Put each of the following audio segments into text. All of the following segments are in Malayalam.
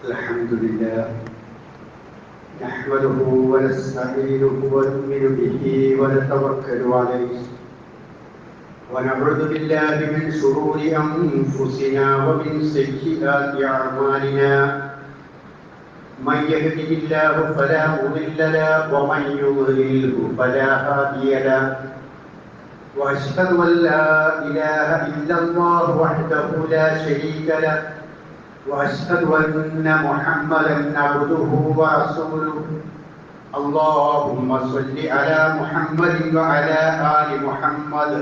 الحمد لله نحمده ونستعينه ونؤمن به ونتوكل عليه ونعوذ بالله من شرور أنفسنا ومن سيئات أعمالنا من يهده الله فلا مضل له ومن يضلله فلا هادي له وأشهد أن لا إله إلا الله وحده لا شريك له وأشهد أن محمدا عبده ورسوله اللهم صل على محمد وعلى آل محمد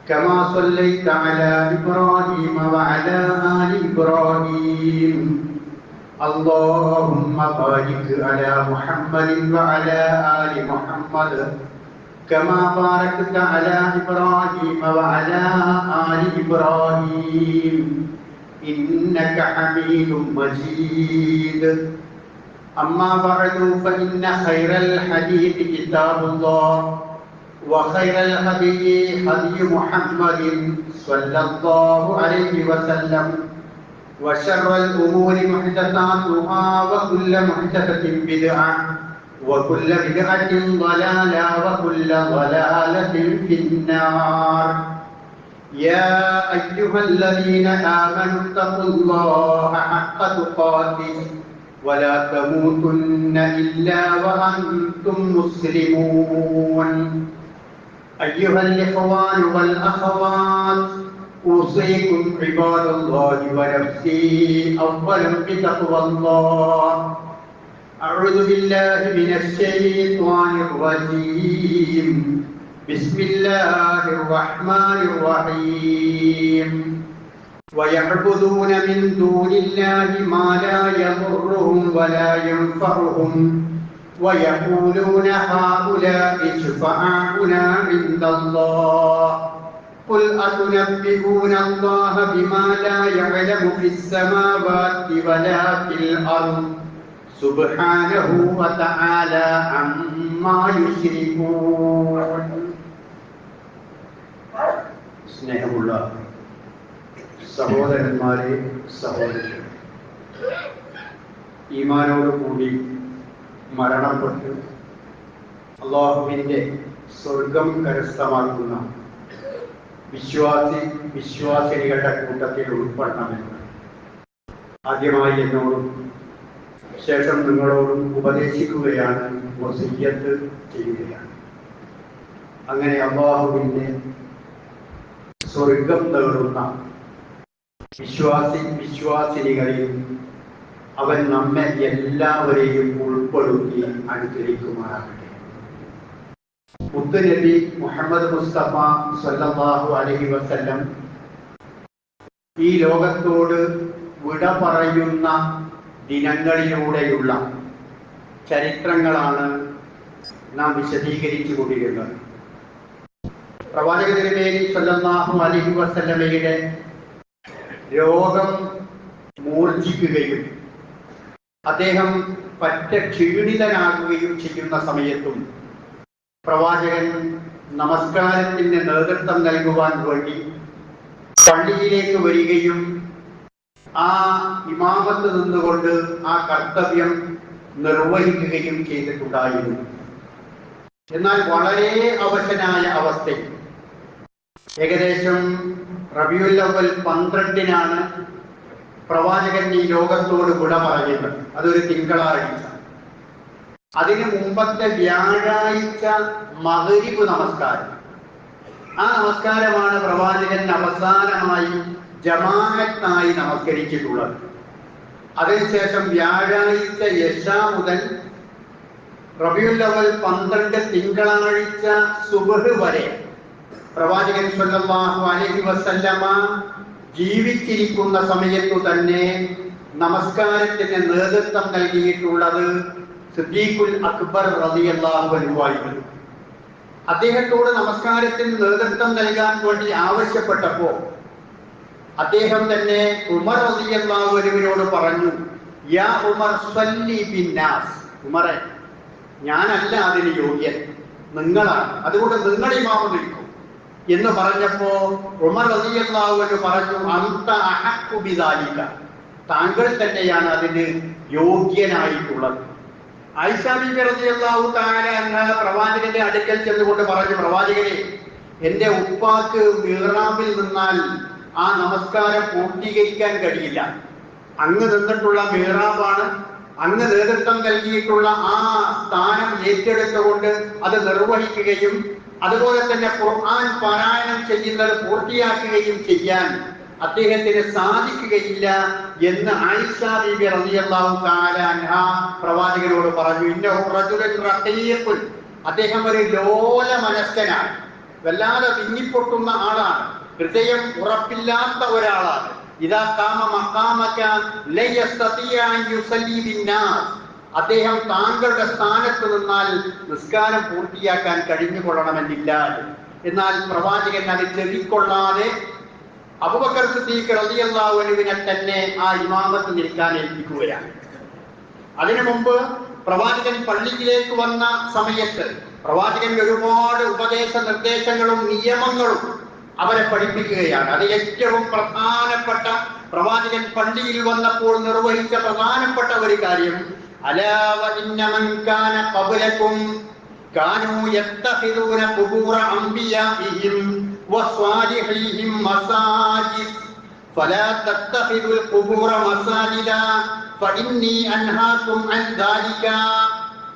كما صليت على إبراهيم وعلى آل إبراهيم اللهم بارك على محمد وعلى آل محمد كما باركت على إبراهيم وعلى آل إبراهيم إنك حميد مجيد أما بعد فإن خير الحديث كتاب الله وخير الهدي هدي محمد صلى الله عليه وسلم وشر الأمور محدثاتها وكل محدثة بدعة وكل بدعة ضلالة وكل ضلالة في النار يا أيها الذين آمنوا اتقوا الله حق تقاته ولا تموتن إلا وأنتم مسلمون أيها الإخوان والأخوات أوصيكم عباد الله ونفسي أولا بتقوى الله أعوذ بالله من الشيطان الرجيم بسم الله الرحمن الرحيم ويعبدون من دون الله ما لا يضرهم ولا ينفعهم ويقولون هؤلاء شفعاؤنا عند الله قل أتنبئون الله بما لا يعلم في السماوات ولا في الأرض سبحانه وتعالى عما يشركون സ്നേഹമുള്ള സഹോദരന്മാരെ സഹോദരികളെ, ഈമാനോടുകൂടി മരണപ്പെട്ട് അല്ലാഹുവിൻ്റെ സ്വർഗം കരസ്ഥമാക്കുന്ന വിശ്വാസിനികളുടെ കൂട്ടത്തിൽ ഉൾപ്പെടണമെന്ന് ആദ്യമായി എന്നോടും ശേഷം നിങ്ങളോടും ഉപദേശിക്കുകയാണ്, വസിയ്യത്ത് ചെയ്യുകയാണ്. അങ്ങനെ അല്ലാഹുവിൻ്റെ സ്വർഗം തേടുന്ന വിശ്വാസിനികളിൽ അവൻ നമ്മെ എല്ലാവരെയും ഉൾപ്പെടുത്തി അനുഗ്രഹിക്കുമാറാകട്ടെ. മുത്തുനബി മുഹമ്മദ് മുസ്തഫ സ്വല്ലല്ലാഹു അലൈഹി വസല്ലം ഈ ലോകത്തോട് വിട പറയുന്ന ദിനങ്ങളിലൂടെയുള്ള ചരിത്രങ്ങളാണ് നാം വിശദീകരിച്ചു കൊണ്ടിരുന്നത്. പ്രവാചക തിരുമേനി സ്വല്ലല്ലാഹു അലൈഹി വസല്ലമയുടെ രോഗം മൂർച്ഛിക്കുകയും അദ്ദേഹം പറ്റ ക്ഷീണിതനാകുകയും ചെയ്യുന്ന സമയത്തും പ്രവാചകൻ നമസ്കാരത്തിന് നേതൃത്വം നൽകുവാൻ വേണ്ടി പള്ളിയിലേക്ക് വരികയും ആ ഇമാമത്ത് നിന്നുകൊണ്ട് ആ കർത്തവ്യം നിർവഹിക്കുകയും ചെയ്തിട്ടുണ്ടായിരുന്നു. എന്നാൽ വളരെ അവശനായ അവസ്ഥയിൽ ഏകദേശം റബീഉൽ അവ്വൽ 12-നാണ് പ്രവാചകൻ ഈ ലോകത്തോട് വിട പറയുന്നത്. അതൊരു തിങ്കളാഴ്ച. അതിന് മുമ്പത്തെ വ്യാഴാഴ്ച മഗ്രിബ് നമസ്കാരം, ആ നമസ്കാരമാണ് പ്രവാചകൻ അവസാനമായി ജമാഅത്തായി നമസ്കരിച്ചിട്ടുള്ളത്. അതിനുശേഷം വ്യാഴാഴ്ച ഇശാ മുതൽ റബീഉൽ അവ്വൽ 12 തിങ്കളാഴ്ച സുബ്ഹ് വരെ പ്രവാചകൻ സ്വല്ലല്ലാഹു അലൈഹി വസല്ലമ ജീവിച്ചിരിക്കുന്ന സമയത്തു തന്നെ നമസ്കാരത്തിന് നേതൃത്വം നൽകിയിട്ടുള്ളത് സിദ്ദീഖുൽ അക്ബർ റളിയല്ലാഹു അൻഹു ആയിരുന്നു. അദ്ദേഹത്തോട് നമസ്കാരത്തിന് നേതൃത്വം നൽകാൻ വേണ്ടി ആവശ്യപ്പെട്ടപ്പോൾ അദ്ദേഹം തന്നെ ഉമർ റളിയല്ലാഹു അൻഹുവിനോട് പറഞ്ഞു, യാ ഉമർ സ്വല്ലി ബിന്നാസ്, ഉമറെ ഞാനല്ല അതിന് യോഗ്യൻ, നിങ്ങളാണ്, അതുകൊണ്ട് നിങ്ങൾ ഇമാമ് നിൽക്കും എന്ന് പറഞ്ഞപ്പോ ഉമർ റളിയല്ലാഹു അൻഹു പറഞ്ഞു, അൻത അഹഖു ബിദാലിക, താങ്കൾ തന്നെയാണ് അതിന് യോഗ്യനായിട്ടുള്ളത്. ആയിഷ ബീബി റളിയല്ലാഹു തആല അൻഹ പ്രവാചകന്റെ അടുക്കൽ ചെന്നുകൊണ്ട് പറഞ്ഞു, പ്രവാചകനെ, എന്റെ ഉപ്പാക്ക് മിഹ്റാബിൽ നിന്നാൽ ആ നമസ്കാരം പൂർത്തീകരിക്കാൻ കഴിയില്ല. അങ്ങ് നിന്നിട്ടുള്ള മിഹ്റാബാണ്, അങ്ങ് നേതൃത്വം നൽകിയിട്ടുള്ള ആ സ്ഥാനം ഏറ്റെടുത്തുകൊണ്ട് അത് നിർവഹിക്കുകയും അതുപോലെ തന്നെ ഖുർആൻ പാരായണം ചെയ്യുന്നത് പൂർത്തിയാക്കുകയും ചെയ്യാൻ അദ്ദേഹത്തിന് സാധിക്കുകയില്ല എന്ന് ആയിഷ ബീബി റളിയല്ലാഹു തആല അൻഹ പ്രവാചകനോട് പറഞ്ഞു. ഇന്നഹു റജുലുൻ റഖീഖുൻ, അദ്ദേഹം ഒരു ലോല മനസ്കനാണ്, വല്ലാതെ തിങ്ങിപ്പൊട്ടുന്ന ആളാണ്, ഹൃദയം ഉറപ്പില്ലാത്ത ഒരാളാണ്. ഇദാ ഖാമ മഖാമക ല യസ്തതിഅ അൻ യുസല്ലി ബിന്നാസ്, അദ്ദേഹം താങ്കളുടെ സ്ഥാനത്ത് നിന്നാൽ നിസ്കാരം പൂർത്തിയാക്കാൻ കഴിഞ്ഞുകൊള്ളണമെന്നില്ല. എന്നാൽ പ്രവാചകൻ അത് ചെവിക്കൊള്ളാതെ അബൂബക്കർ സിദ്ദീഖ് റളിയല്ലാഹു അൻഹുവിനെ തന്നെ ആ ഇമാമത്ത് നിൽക്കാൻ ഏൽപ്പിക്കുകയാണ്. അതിനു മുമ്പ് പ്രവാചകൻ പള്ളിയിലേക്ക് വന്ന സമയത്ത് പ്രവാചകൻ ഒരുപാട് ഉപദേശ നിർദ്ദേശങ്ങളും നിയമങ്ങളും അവരെ പഠിപ്പിക്കുകയാണ്. അത് ഏറ്റവും പ്രധാനപ്പെട്ട, പ്രവാചകൻ പള്ളിയിൽ വന്നപ്പോൾ നിർവഹിച്ച പ്രധാനപ്പെട്ട ഒരു കാര്യം, അലാ വഇന്ന മൻ കാന ഖബ്ലകും കാനൂ യത്തഖിദൂന ഖുബൂറ അംബിയാഇഹിം വസ്വാലിഹീഹിം മസാജിദ് ഫലാ തത്തഖിദുൽ ഖുബൂറ മസാജിദ ഫഇന്നി അൻഹാകും അൻ ദാലിക.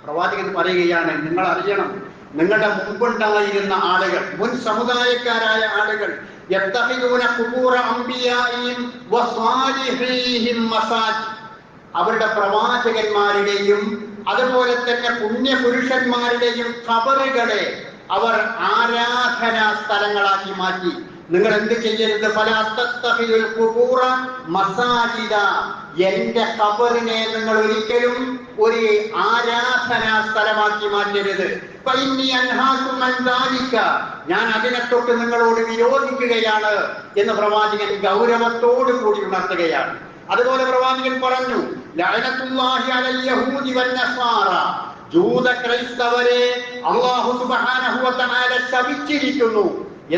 പ്രവാചകൻ പറയുകയാണ്, നിങ്ങൾ അറിയണം, നിങ്ങളുടെ മുമ്പുണ്ടായിരുന്ന ആളുകൾ, മുൻ സമുദായക്കാരായ ആളുകൾ, യത്തഖിദൂന ഖുബൂറ അംബിയാഇഹിം വസ്വാലിഹീഹിം മസാജിദ്, അവരുടെ പ്രവാചകന്മാരുടെയും അതുപോലെ തന്നെ പുണ്യപുരുഷന്മാരുടെയും ഖബറുകളെ അവർ ആരാധനാ സ്ഥലങ്ങളാക്കി മാറ്റി. നിങ്ങൾ എന്ത് ചെയ്യരുത്? ഫലാ തത്തഖിദുൽ ഖുബൂറ മസാജിദ, എന്റെ ഖബറിനെ നിങ്ങൾ ഒരിക്കലും ഒരു ആരാധനാ സ്ഥലമാക്കി മാറ്റരുത്. ഫഇന്നി അൻഹാകും അൻ ദാലിക, ഞാൻ അതിനെ തൊട്ട് നിങ്ങളോട് വിരോധിക്കുകയാണ് എന്ന് പ്രവാചകൻ ഗൗരവത്തോടു കൂടി ഉണർത്തുകയാണ്. അതുപോലെ പ്രവാചകൻ പറഞ്ഞു, ലഅനത്തുല്ലാഹി അലൽ യഹൂദി വന്നസാറ, ജൂത ക്രൈസ്തവരെ അല്ലാഹു സുബ്ഹാനഹു വ തആല ശപിച്ചിരിക്കുന്നു.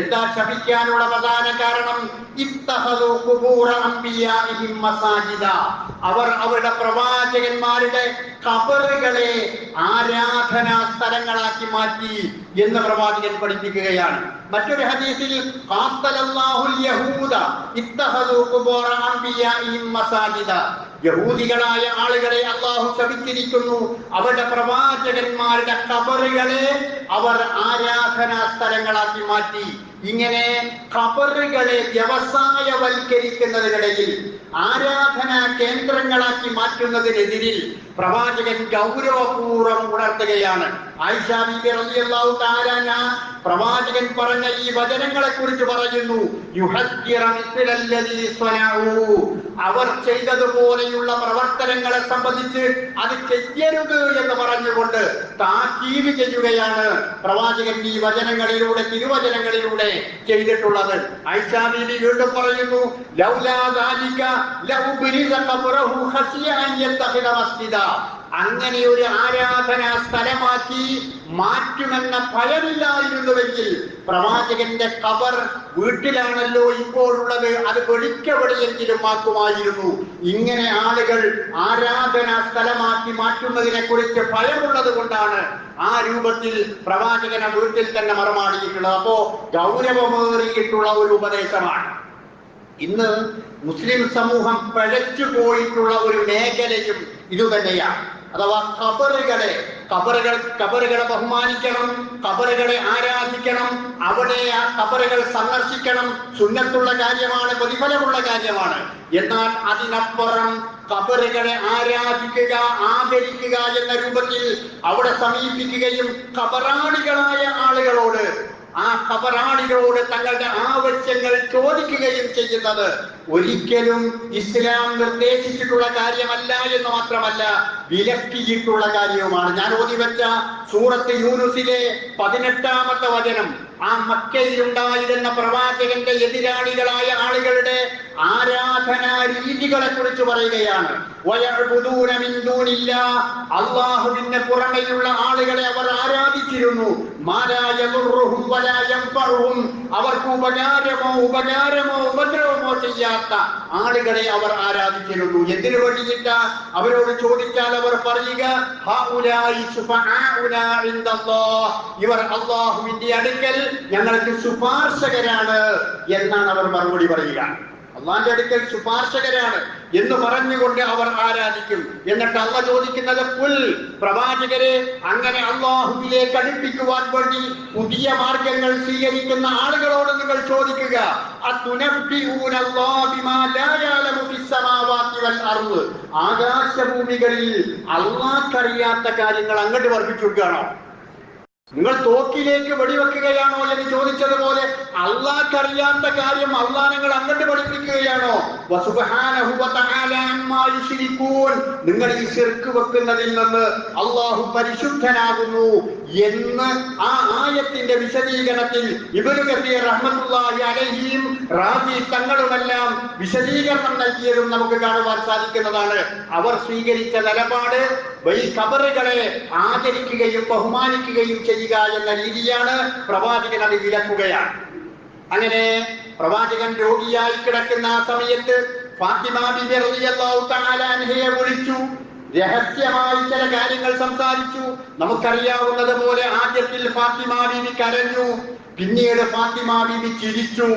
എന്താ ശപിക്കാനുള്ള പ്രധാന കാരണം? ഇത്തഖദു ഖുബൂറ അംബിയാഇഹിം മസാജിദ, അവർ അവരുടെ പ്രവാചകന്മാരുടെ ഖബറുകളെ ആരാധനാ സ്ഥലങ്ങളാക്കി മാറ്റി എന്ന് പ്രവാചകൻ പഠിപ്പിക്കുകയാണ്. മറ്റൊരു ഹദീസിൽ ഖാത്തലല്ലാഹുൽ യഹൂദ ഇത്തഖദു ഖുബൂറ അംബിയാഇഹിം മസാജിദ, യഹൂദികളായ ആളുകളെ അല്ലാഹു ശപിച്ചിരിക്കുന്നു, അവരുടെ പ്രവാചകന്മാരുടെ ഖബറുകളെ അവർ ആരാധനാ സ്ഥലങ്ങളാക്കി മാറ്റി. ഇങ്ങനെ ഖബറുകളെ വ്യവസായവൽക്കരിക്കുന്നതിനിടയിൽ ആരാധനാ കേന്ദ്രങ്ങളാക്കി മാറ്റുന്നതിനെതിരിൽ പ്രവാചകൻ ഗൗരവപൂർവ്വം ഉണർത്തുകയാണ്. ആയിഷ ബീബി റളിയല്ലാഹു തആല അൻഹ പ്രവാചകൻ പറഞ്ഞ ഈ വചനങ്ങളെ കുറിച്ച് പറയുന്നു, അവർ ചെയ്തതുപോലെയുള്ള പ്രവർത്തനങ്ങളെ സംബന്ധിച്ച് അത് ചെയ്യരുത് എന്ന് പറഞ്ഞുകൊണ്ട് താക്കീത് ചെയ്യുകയാണ് പ്രവാചകൻ ഈ വചനങ്ങളിലൂടെ, തിരുവചനങ്ങളിലൂടെ ചെയ്തിട്ടുള്ളത്. ആയിഷ ബീബി വീണ്ടും പറയുന്നു, ലൗലാ ദാലിക ലഉബ്രിസ ഖബ്റഹു ഖശിയ അൻ യത്തഖിദ മസ്ജിദ, അങ്ങനെ ഒരു ആരാധനാ സ്ഥലമാക്കി മാറ്റുമെന്ന ഭയമില്ലായിരുന്നുവെങ്കിൽ പ്രവാചകന്റെ ഖബർ വീട്ടിലാണല്ലോ ഇപ്പോഴുള്ളത്, അത് വെളിക്കവെളിയെങ്കിലും ആക്കുമായിരുന്നു. ഇങ്ങനെ ആളുകൾ ആരാധനാ സ്ഥലമാക്കി മാറ്റുന്നതിനെ കുറിച്ച് ഭയമുള്ളത് കൊണ്ടാണ് ആ രൂപത്തിൽ പ്രവാചകനെ വീട്ടിൽ തന്നെ മറമാടിയിട്ടുള്ളത്. അപ്പോ ഗൗരവമേറിയിട്ടുള്ള ഒരു ഉപദേശമാണ്. ഇന്ന് മുസ്ലിം സമൂഹം പഴച്ചു പോയിട്ടുള്ള ഒരു മേഖലയും ഇതുതന്നെയാണ്. അഥവാ ഖബറുകളെ ബഹുമാനിക്കണം, ഖബറുകളെ ആരാധിക്കണം, അവിടെ ആ ഖബറുകൾ സന്ദർശിക്കണം, സുന്നത്തുള്ള കാര്യമാണ്, പ്രതിഫലമുള്ള കാര്യമാണ്. എന്നാൽ അതിനപ്പുറം ഖബറുകളെ ആരാധിക്കുക, ആദരിക്കുക എന്ന രൂപത്തിൽ അവിടെ സമീപിക്കുകയും ഖബറാളികളായ ആളുകളോട്, ആ ഖബറാളികളോട് തങ്ങളുടെ ആവശ്യങ്ങൾ ചോദിക്കുകയും ചെയ്യുന്നത് ഒരിക്കലും ഇസ്ലാം നിർദ്ദേശിച്ചിട്ടുള്ള കാര്യമല്ല എന്ന് മാത്രമല്ല, വിലക്കിയിട്ടുള്ള കാര്യവുമാണ്. ഞാൻ ഓതിവെച്ച സൂറത്ത് യൂനുസിലെ 18-ാമത്തെ വചനം, ആ മക്കയിലുണ്ടായിരുന്ന പ്രവാചകന്റെ എതിരാളികളായ ആളുകളുടെ ആരാധനാ രീതികളെ കുറിച്ച് പറയുകയാണ്. അള്ളാഹുവിന് പുറമെയുള്ള ആളുകളെ അവർ ആരാധിച്ചിരുന്നു. അവർക്ക് ഉപകാരമോ ഉപദ്രവമോ ചെയ്യാത്ത ആളുകളെ അവർ ആരാധിച്ചിരുന്നു. എന്തിനു വേണ്ടിയിട്ട? അവരോട് ചോദിച്ചാൽ അവർ പറയുക, ഇവർ അള്ളാഹുവിന്റെ അടുക്കൽ ഞങ്ങൾക്ക് ശുപാർശകരാണ് എന്നാണ് അവർ മറുപടി പറയുക. അള്ളാന്റെ അടുക്കൽ ശുപാർശകരാണ് എന്ന് പറഞ്ഞുകൊണ്ട് അവർ ആരാധിക്കും. എന്നിട്ട് അള്ളാഹ് ചോദിക്കുന്നത്, പുൽ, പ്രവാചകരെ, അങ്ങനെ അള്ളാഹുവിലേക്ക് അടുപ്പിക്കുവാൻ വേണ്ടി പുതിയ മാർഗങ്ങൾ സ്വീകരിക്കുന്ന ആളുകളോട് നിങ്ങൾ ചോദിക്കുക, ആകാശഭൂമികളിൽ അള്ളാഹ്ക്കറിയാത്ത കാര്യങ്ങൾ അങ്ങോട്ട് വർദ്ധിച്ചു കൊടുക്കുകയാണോ? നിങ്ങൾ തോക്കിലേക്ക് വെടിവെക്കുകയാണോ എന്ന് ചോദിച്ചതുപോലെ അള്ളാഹ്ക്കറിയാത്ത കാര്യം അള്ളാഹ് നിങ്ങൾ അങ്ങോട്ട് പഠിപ്പിക്കുകയാണോ? നിങ്ങൾ ഈ ശിർക്ക് വെക്കുന്നതിൽ നിന്ന് അള്ളാഹു പരിശുദ്ധനാകുന്നു എന്ന് ആ ആയത്തിന്റെ വിശദീകരണത്തിൽ ഇബ്നു കസീർ റഹ്മത്തുള്ളാഹി അലൈഹിയും റാസി തങ്ങളുമെല്ലാം വിശദീകരണം നൽകിയതും നമുക്ക് കാണുവാൻ സാധിക്കുന്നതാണ്. അവർ സ്വീകരിച്ച നിലപാട് ഈ ഖബറുകളെ ആദരിക്കുകയും ബഹുമാനിക്കുകയും ചെയ്യുക എന്ന രീതിയാണ്. പ്രവാചകൻ അത് വിലക്കുകയാണ്. അങ്ങനെ പ്രവാചകൻ രോഗിയായി കിടക്കുന്ന ആ സമയത്ത് ഫാത്തിമ ബിബി റളിയല്ലാഹു തആല അൻഹയെ വിളിച്ചു. രഹസ്യമായി ചില കാര്യങ്ങൾ സംസാരിച്ചു. നമുക്കറിയാവുന്നത് പോലെ ആദ്യത്തിൽ ഫാത്തിമ ബിബി കരഞ്ഞു, പിന്നീട് ഫാത്തിമ ബിബി ചിരിച്ചു.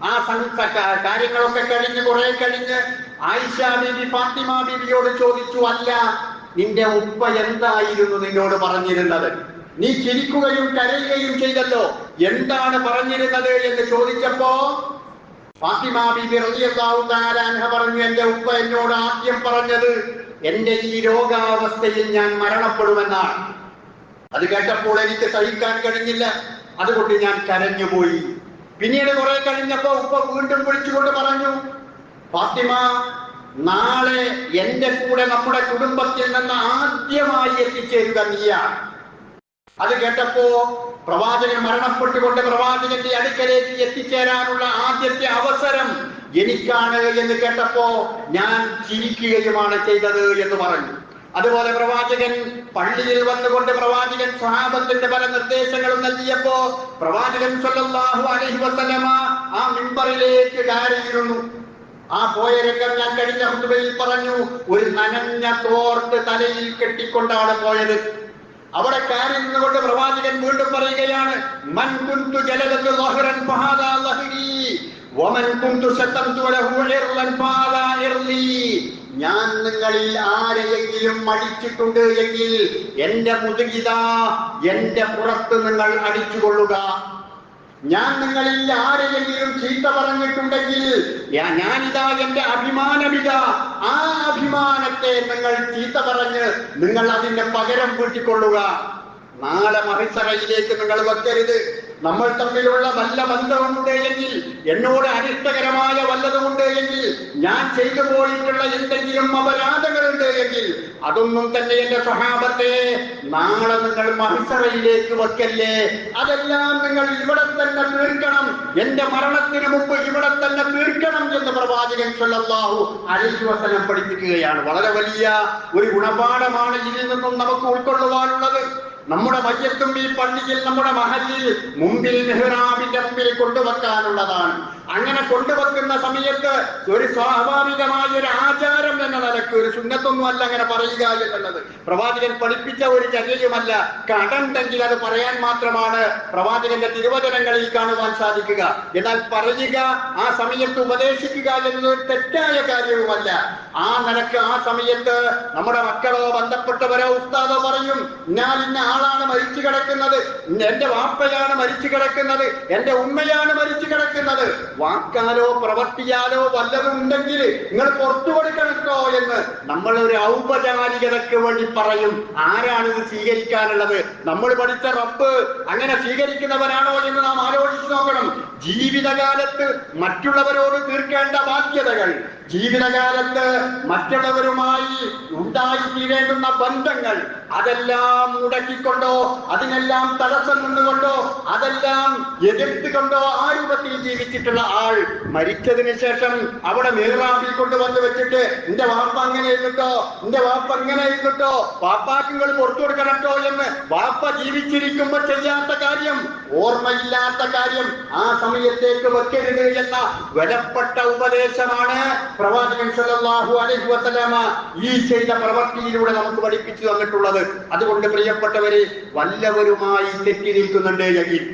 ആ കാര്യങ്ങളൊക്കെ കഴിഞ്ഞ് കുറെ കഴിഞ്ഞ് ആയിഷ ബിബി ഫാത്തിമ ബിബിയോട് ചോദിച്ചു, അല്ല, നിന്റെ ഉപ്പ എന്തായിരുന്നു നിന്നോട് പറഞ്ഞിരുന്നത്? നീ ചിരിക്കുകയും കരയുകയും ചെയ്തല്ലോ, എന്താണ് പറഞ്ഞിരുന്നത് എന്ന് ചോദിച്ചപ്പോ ഫാത്തിമ ബിബി റളിയല്ലാഹു തആല അൻഹ പറഞ്ഞു, എന്റെ ഉപ്പ എന്നോട് ആദ്യം പറഞ്ഞത് എന്റെ ഈ രോഗാവസ്ഥയിൽ ഞാൻ മരണപ്പെടുമെന്നാണ്. അത് കേട്ടപ്പോൾ എനിക്ക് സഹിക്കാൻ കഴിഞ്ഞില്ല, അതുകൊണ്ട് ഞാൻ കരഞ്ഞുപോയി. പിന്നീട് കുറെ കഴിഞ്ഞപ്പോ ഉപ്പ വീണ്ടും വിളിച്ചുകൊണ്ട് പറഞ്ഞു, ഫാത്തിമ, നാളെ എന്റെ കൂടെ നമ്മുടെ കുടുംബത്തിൽ നിന്ന് ആദ്യമായി എത്തിച്ചേരുക നീയാണ്. അത് കേട്ടപ്പോ പ്രവാചകൻ മരണപ്പെട്ടുകൊണ്ട് പ്രവാചകന്റെ അടുക്കലേക്ക് എത്തിച്ചേരാനുള്ള ആദ്യത്തെ അവസരം എനിക്കാണ് എന്ന് കേട്ടപ്പോ ഞാൻ ചിരിക്കുകയുമാണ് ചെയ്തത് എന്ന് പറഞ്ഞു. അതുപോലെ പ്രവാചകൻ പള്ളിയിൽ വന്നുകൊണ്ട് പ്രവാചകൻ സ്വഹാബത്തിന്റെ പല നിർദ്ദേശങ്ങളും നൽകിയപ്പോ പ്രവാചകൻ സ്വല്ലല്ലാഹു അലൈഹി വസല്ലമ ആ മിമ്പറിലേക്ക് കയറിയിരുന്നു. ആ പോയ രംഗം ഞാൻ കഴിഞ്ഞ ഹുതുബയിൽ പറഞ്ഞു. ഒരു നനഞ്ഞ തോർത്ത് തലയിൽ കെട്ടിക്കൊണ്ടാണ് പോയത്. അവിടെ കയറി നിന്നുകൊണ്ട് പ്രവാചകൻ വീണ്ടും പറയുകയാണ്, മൻ കുന്തു ജലദതു ളഹ്റൻ ഫഹാദാ ലഹ്രി വമൻ കുന്തു ശതംതു ലഹു ഇർലൻ ഫഹാദാ ഇർലി. ഞാൻ നിങ്ങളിൽ ആരെയെങ്കിലും അടിച്ചിട്ടുണ്ട് എങ്കിൽ എന്റെ മുതുകിതാ, എന്റെ പുറത്ത് നിങ്ങൾ അടിച്ചുകൊള്ളുക. ഞാൻ നിങ്ങളിൽ ആരെയെങ്കിലും ചീത്ത പറഞ്ഞിട്ടുണ്ടെങ്കിൽ ഞാനിതാ, എന്റെ അഭിമാനമിതാ, ആ അഭിമാനത്തെ നിങ്ങൾ ചീത്ത പറഞ്ഞ് നിങ്ങൾ അതിന്റെ പകരം വീട്ടിക്കൊള്ളുക. നാളെ മഹിസറയിലേക്ക് നിങ്ങൾ വെക്കരുത്. നമ്മൾ തമ്മിലുള്ള നല്ല ബന്ധമുണ്ട് എങ്കിൽ, എന്നോട് അനിഷ്ടകരമായ വല്ലതുമുണ്ട് എങ്കിൽ, ഞാൻ ചെയ്തു പോയിട്ടുള്ള എന്തെങ്കിലും അപരാധങ്ങളുണ്ട് എങ്കിൽ, അതൊന്നും തന്നെ എന്റെ സ്വഹാബത്തെ നാളെ നിങ്ങൾ മഹിസറയിലേക്ക് വെക്കല്ലേ. അതെല്ലാം നിങ്ങൾ ഇവിടെ തന്നെ തീർക്കണം, എന്റെ മരണത്തിന് മുമ്പ് ഇവിടെ തന്നെ തീർക്കണം എന്ന് പ്രവാചകൻ സ്വല്ലല്ലാഹു അലൈഹി വസല്ലം പഠിപ്പിക്കുകയാണ്. വളരെ വലിയ ഒരു ഗുണപാഠമാണ് ഇതിൽ നിന്നും നമുക്ക് ഉൾക്കൊള്ളുവാനുള്ളത്. നമ്മുടെ മയ്യത്തും ഈ പള്ളിയിൽ, നമ്മുടെ മഹല്ലിൽ മുമ്പിൽ മെഹ്റാബിന്റെ മുമ്പിൽ കൊണ്ടുവെക്കാനുള്ളതാണ്. അങ്ങനെ കൊണ്ടുവെക്കുന്ന സമയത്ത് ഒരു സ്വാഭാവികമായ ഒരു ആചാരം എന്ന നിലക്ക്, ഒരു സുന്നത്തൊന്നും അല്ല അങ്ങനെ പറയുക എന്നുള്ളത്. പ്രവാചകൻ പഠിപ്പിച്ച ഒരു ചര്യയുമല്ല. കടണ്ടെങ്കിൽ അത് പറയാൻ മാത്രമാണ് പ്രവാചകന്റെ തിരുവചനങ്ങളിൽ കാണുവാൻ സാധിക്കുക. എന്നാൽ പറയുക, ആ സമയത്ത് ഉപദേശിക്കുക എന്നതൊരു തെറ്റായ കാര്യവുമല്ല. ആ നിലക്ക് ആ സമയത്ത് നമ്മുടെ മക്കളോ ബന്ധപ്പെട്ടവരോ ഉസ്താദോ പറയും, ഞാൻ ഇന്ന ആളാണ് മരിച്ചു കിടക്കുന്നത്, എന്റെ വാപ്പയാണ് മരിച്ചു കിടക്കുന്നത്, എന്റെ ഉമ്മയാണ് മരിച്ചു കിടക്കുന്നത്, വാക്കാലോ പ്രവർത്തിയാലോ വല്ലതും ഉണ്ടെങ്കിൽ നിങ്ങൾ പുറത്തു കൊടുക്കണോ എന്ന് നമ്മൾ ഒരു ഔപചാരികതയ്ക്ക് വേണ്ടി പറയും. ആരാണിത് സ്വീകരിക്കാനുള്ളത്? നമ്മൾ പഠിച്ച റബ്ബ് അങ്ങനെ സ്വീകരിക്കുന്നവരാണോ എന്ന് നാം ആലോചിച്ച് നോക്കണം. ജീവിതകാലത്ത് മറ്റുള്ളവരോട് തീർക്കേണ്ട ബാധ്യതകൾ, ജീവിതകാലത്ത് മറ്റുള്ളവരുമായി ഉണ്ടായിത്തീരേണ്ടുന്ന ബന്ധങ്ങൾ അതെല്ലാം മുടക്കിക്കൊണ്ടോ അതിനെല്ലാം തടസ്സം നിന്നുകൊണ്ടോ അതെല്ലാം എതിർത്തുകൊണ്ടോ ആ രൂപത്തിൽ ജീവിച്ചിട്ടുള്ള ആൾ മരിച്ചതിന് ശേഷം അവിടെ മേറാബിൽ കൊണ്ടുവന്ന് വെച്ചിട്ട് എന്റെ വാപ്പ അങ്ങനെ ഇരുന്നിട്ടോ, എന്റെ വാപ്പ അങ്ങനെ ഇരുന്നിട്ടോ, വാപ്പാക്കുകൾ പുറത്തു കൊടുക്കണട്ടോ എന്ന് വാപ്പ ജീവിച്ചിരിക്കുമ്പോ ചെയ്യാത്ത കാര്യം, ഓർമ്മയില്ലാത്ത കാര്യം ആ സമയത്തേക്ക് വെക്കരുത് എന്ന വിലപ്പെട്ട ഉപദേശമാണ് പ്രവാചകൻ സല്ലല്ലാഹു അലൈഹി വസല്ലമ ഈ ചെയ്ത പ്രവൃത്തിയിലൂടെ നമുക്ക് പഠിപ്പിച്ചു തന്നിട്ടുള്ളത്. അതുകൊണ്ട് പ്രിയപ്പെട്ടവരെ, വല്ലവരുമായി തെറ്റിനിൽക്കുന്നുണ്ട് എങ്കിൽ,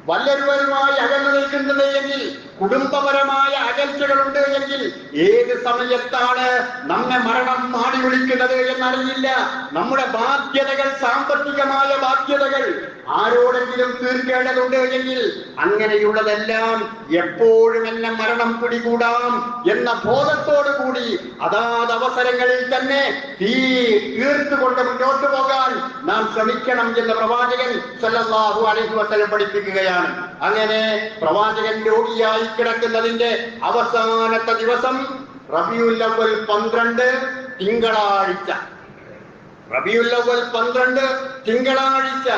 വല്ലവരുമായി അകന്നു നിൽക്കുന്നുണ്ട് എങ്കിൽ, കുടുംബപരമായ അകൽച്ചകളുണ്ട് എങ്കിൽ, ഏത് സമയത്താണ് നമ്മെ മരണം മാടി വിളിക്കുന്നത് എന്നറിയില്ല. നമ്മുടെ ബാധ്യതകൾ, സാമ്പത്തികമായ ബാധ്യതകൾ ആരോടെങ്കിലും തീർക്കേണ്ടതുണ്ട് എങ്കിൽ അങ്ങനെയുള്ളതെല്ലാം എപ്പോഴും എന്നെ മരണം പിടികൂടാം എന്ന ബോധത്തോടു കൂടി അതാത് അവസരങ്ങളിൽ തന്നെ തീർത്തുകൊണ്ട് മുന്നോട്ട് പോകാൻ നാം ശ്രമിക്കണം എന്ന് പ്രവാചകൻ സല്ലല്ലാഹു അലൈഹി വസല്ലം പഠിപ്പിക്കുകയാണ്. അങ്ങനെ പ്രവാചകൻ രോഗിയായി കിടക്കുന്നതിന്റെ അവസാനത്തെ ദിവസം റബീഉൽ അവ്വൽ 12 തിങ്കളാഴ്ച, റബീഉൽ അവ്വൽ 12 തിങ്കളാഴ്ച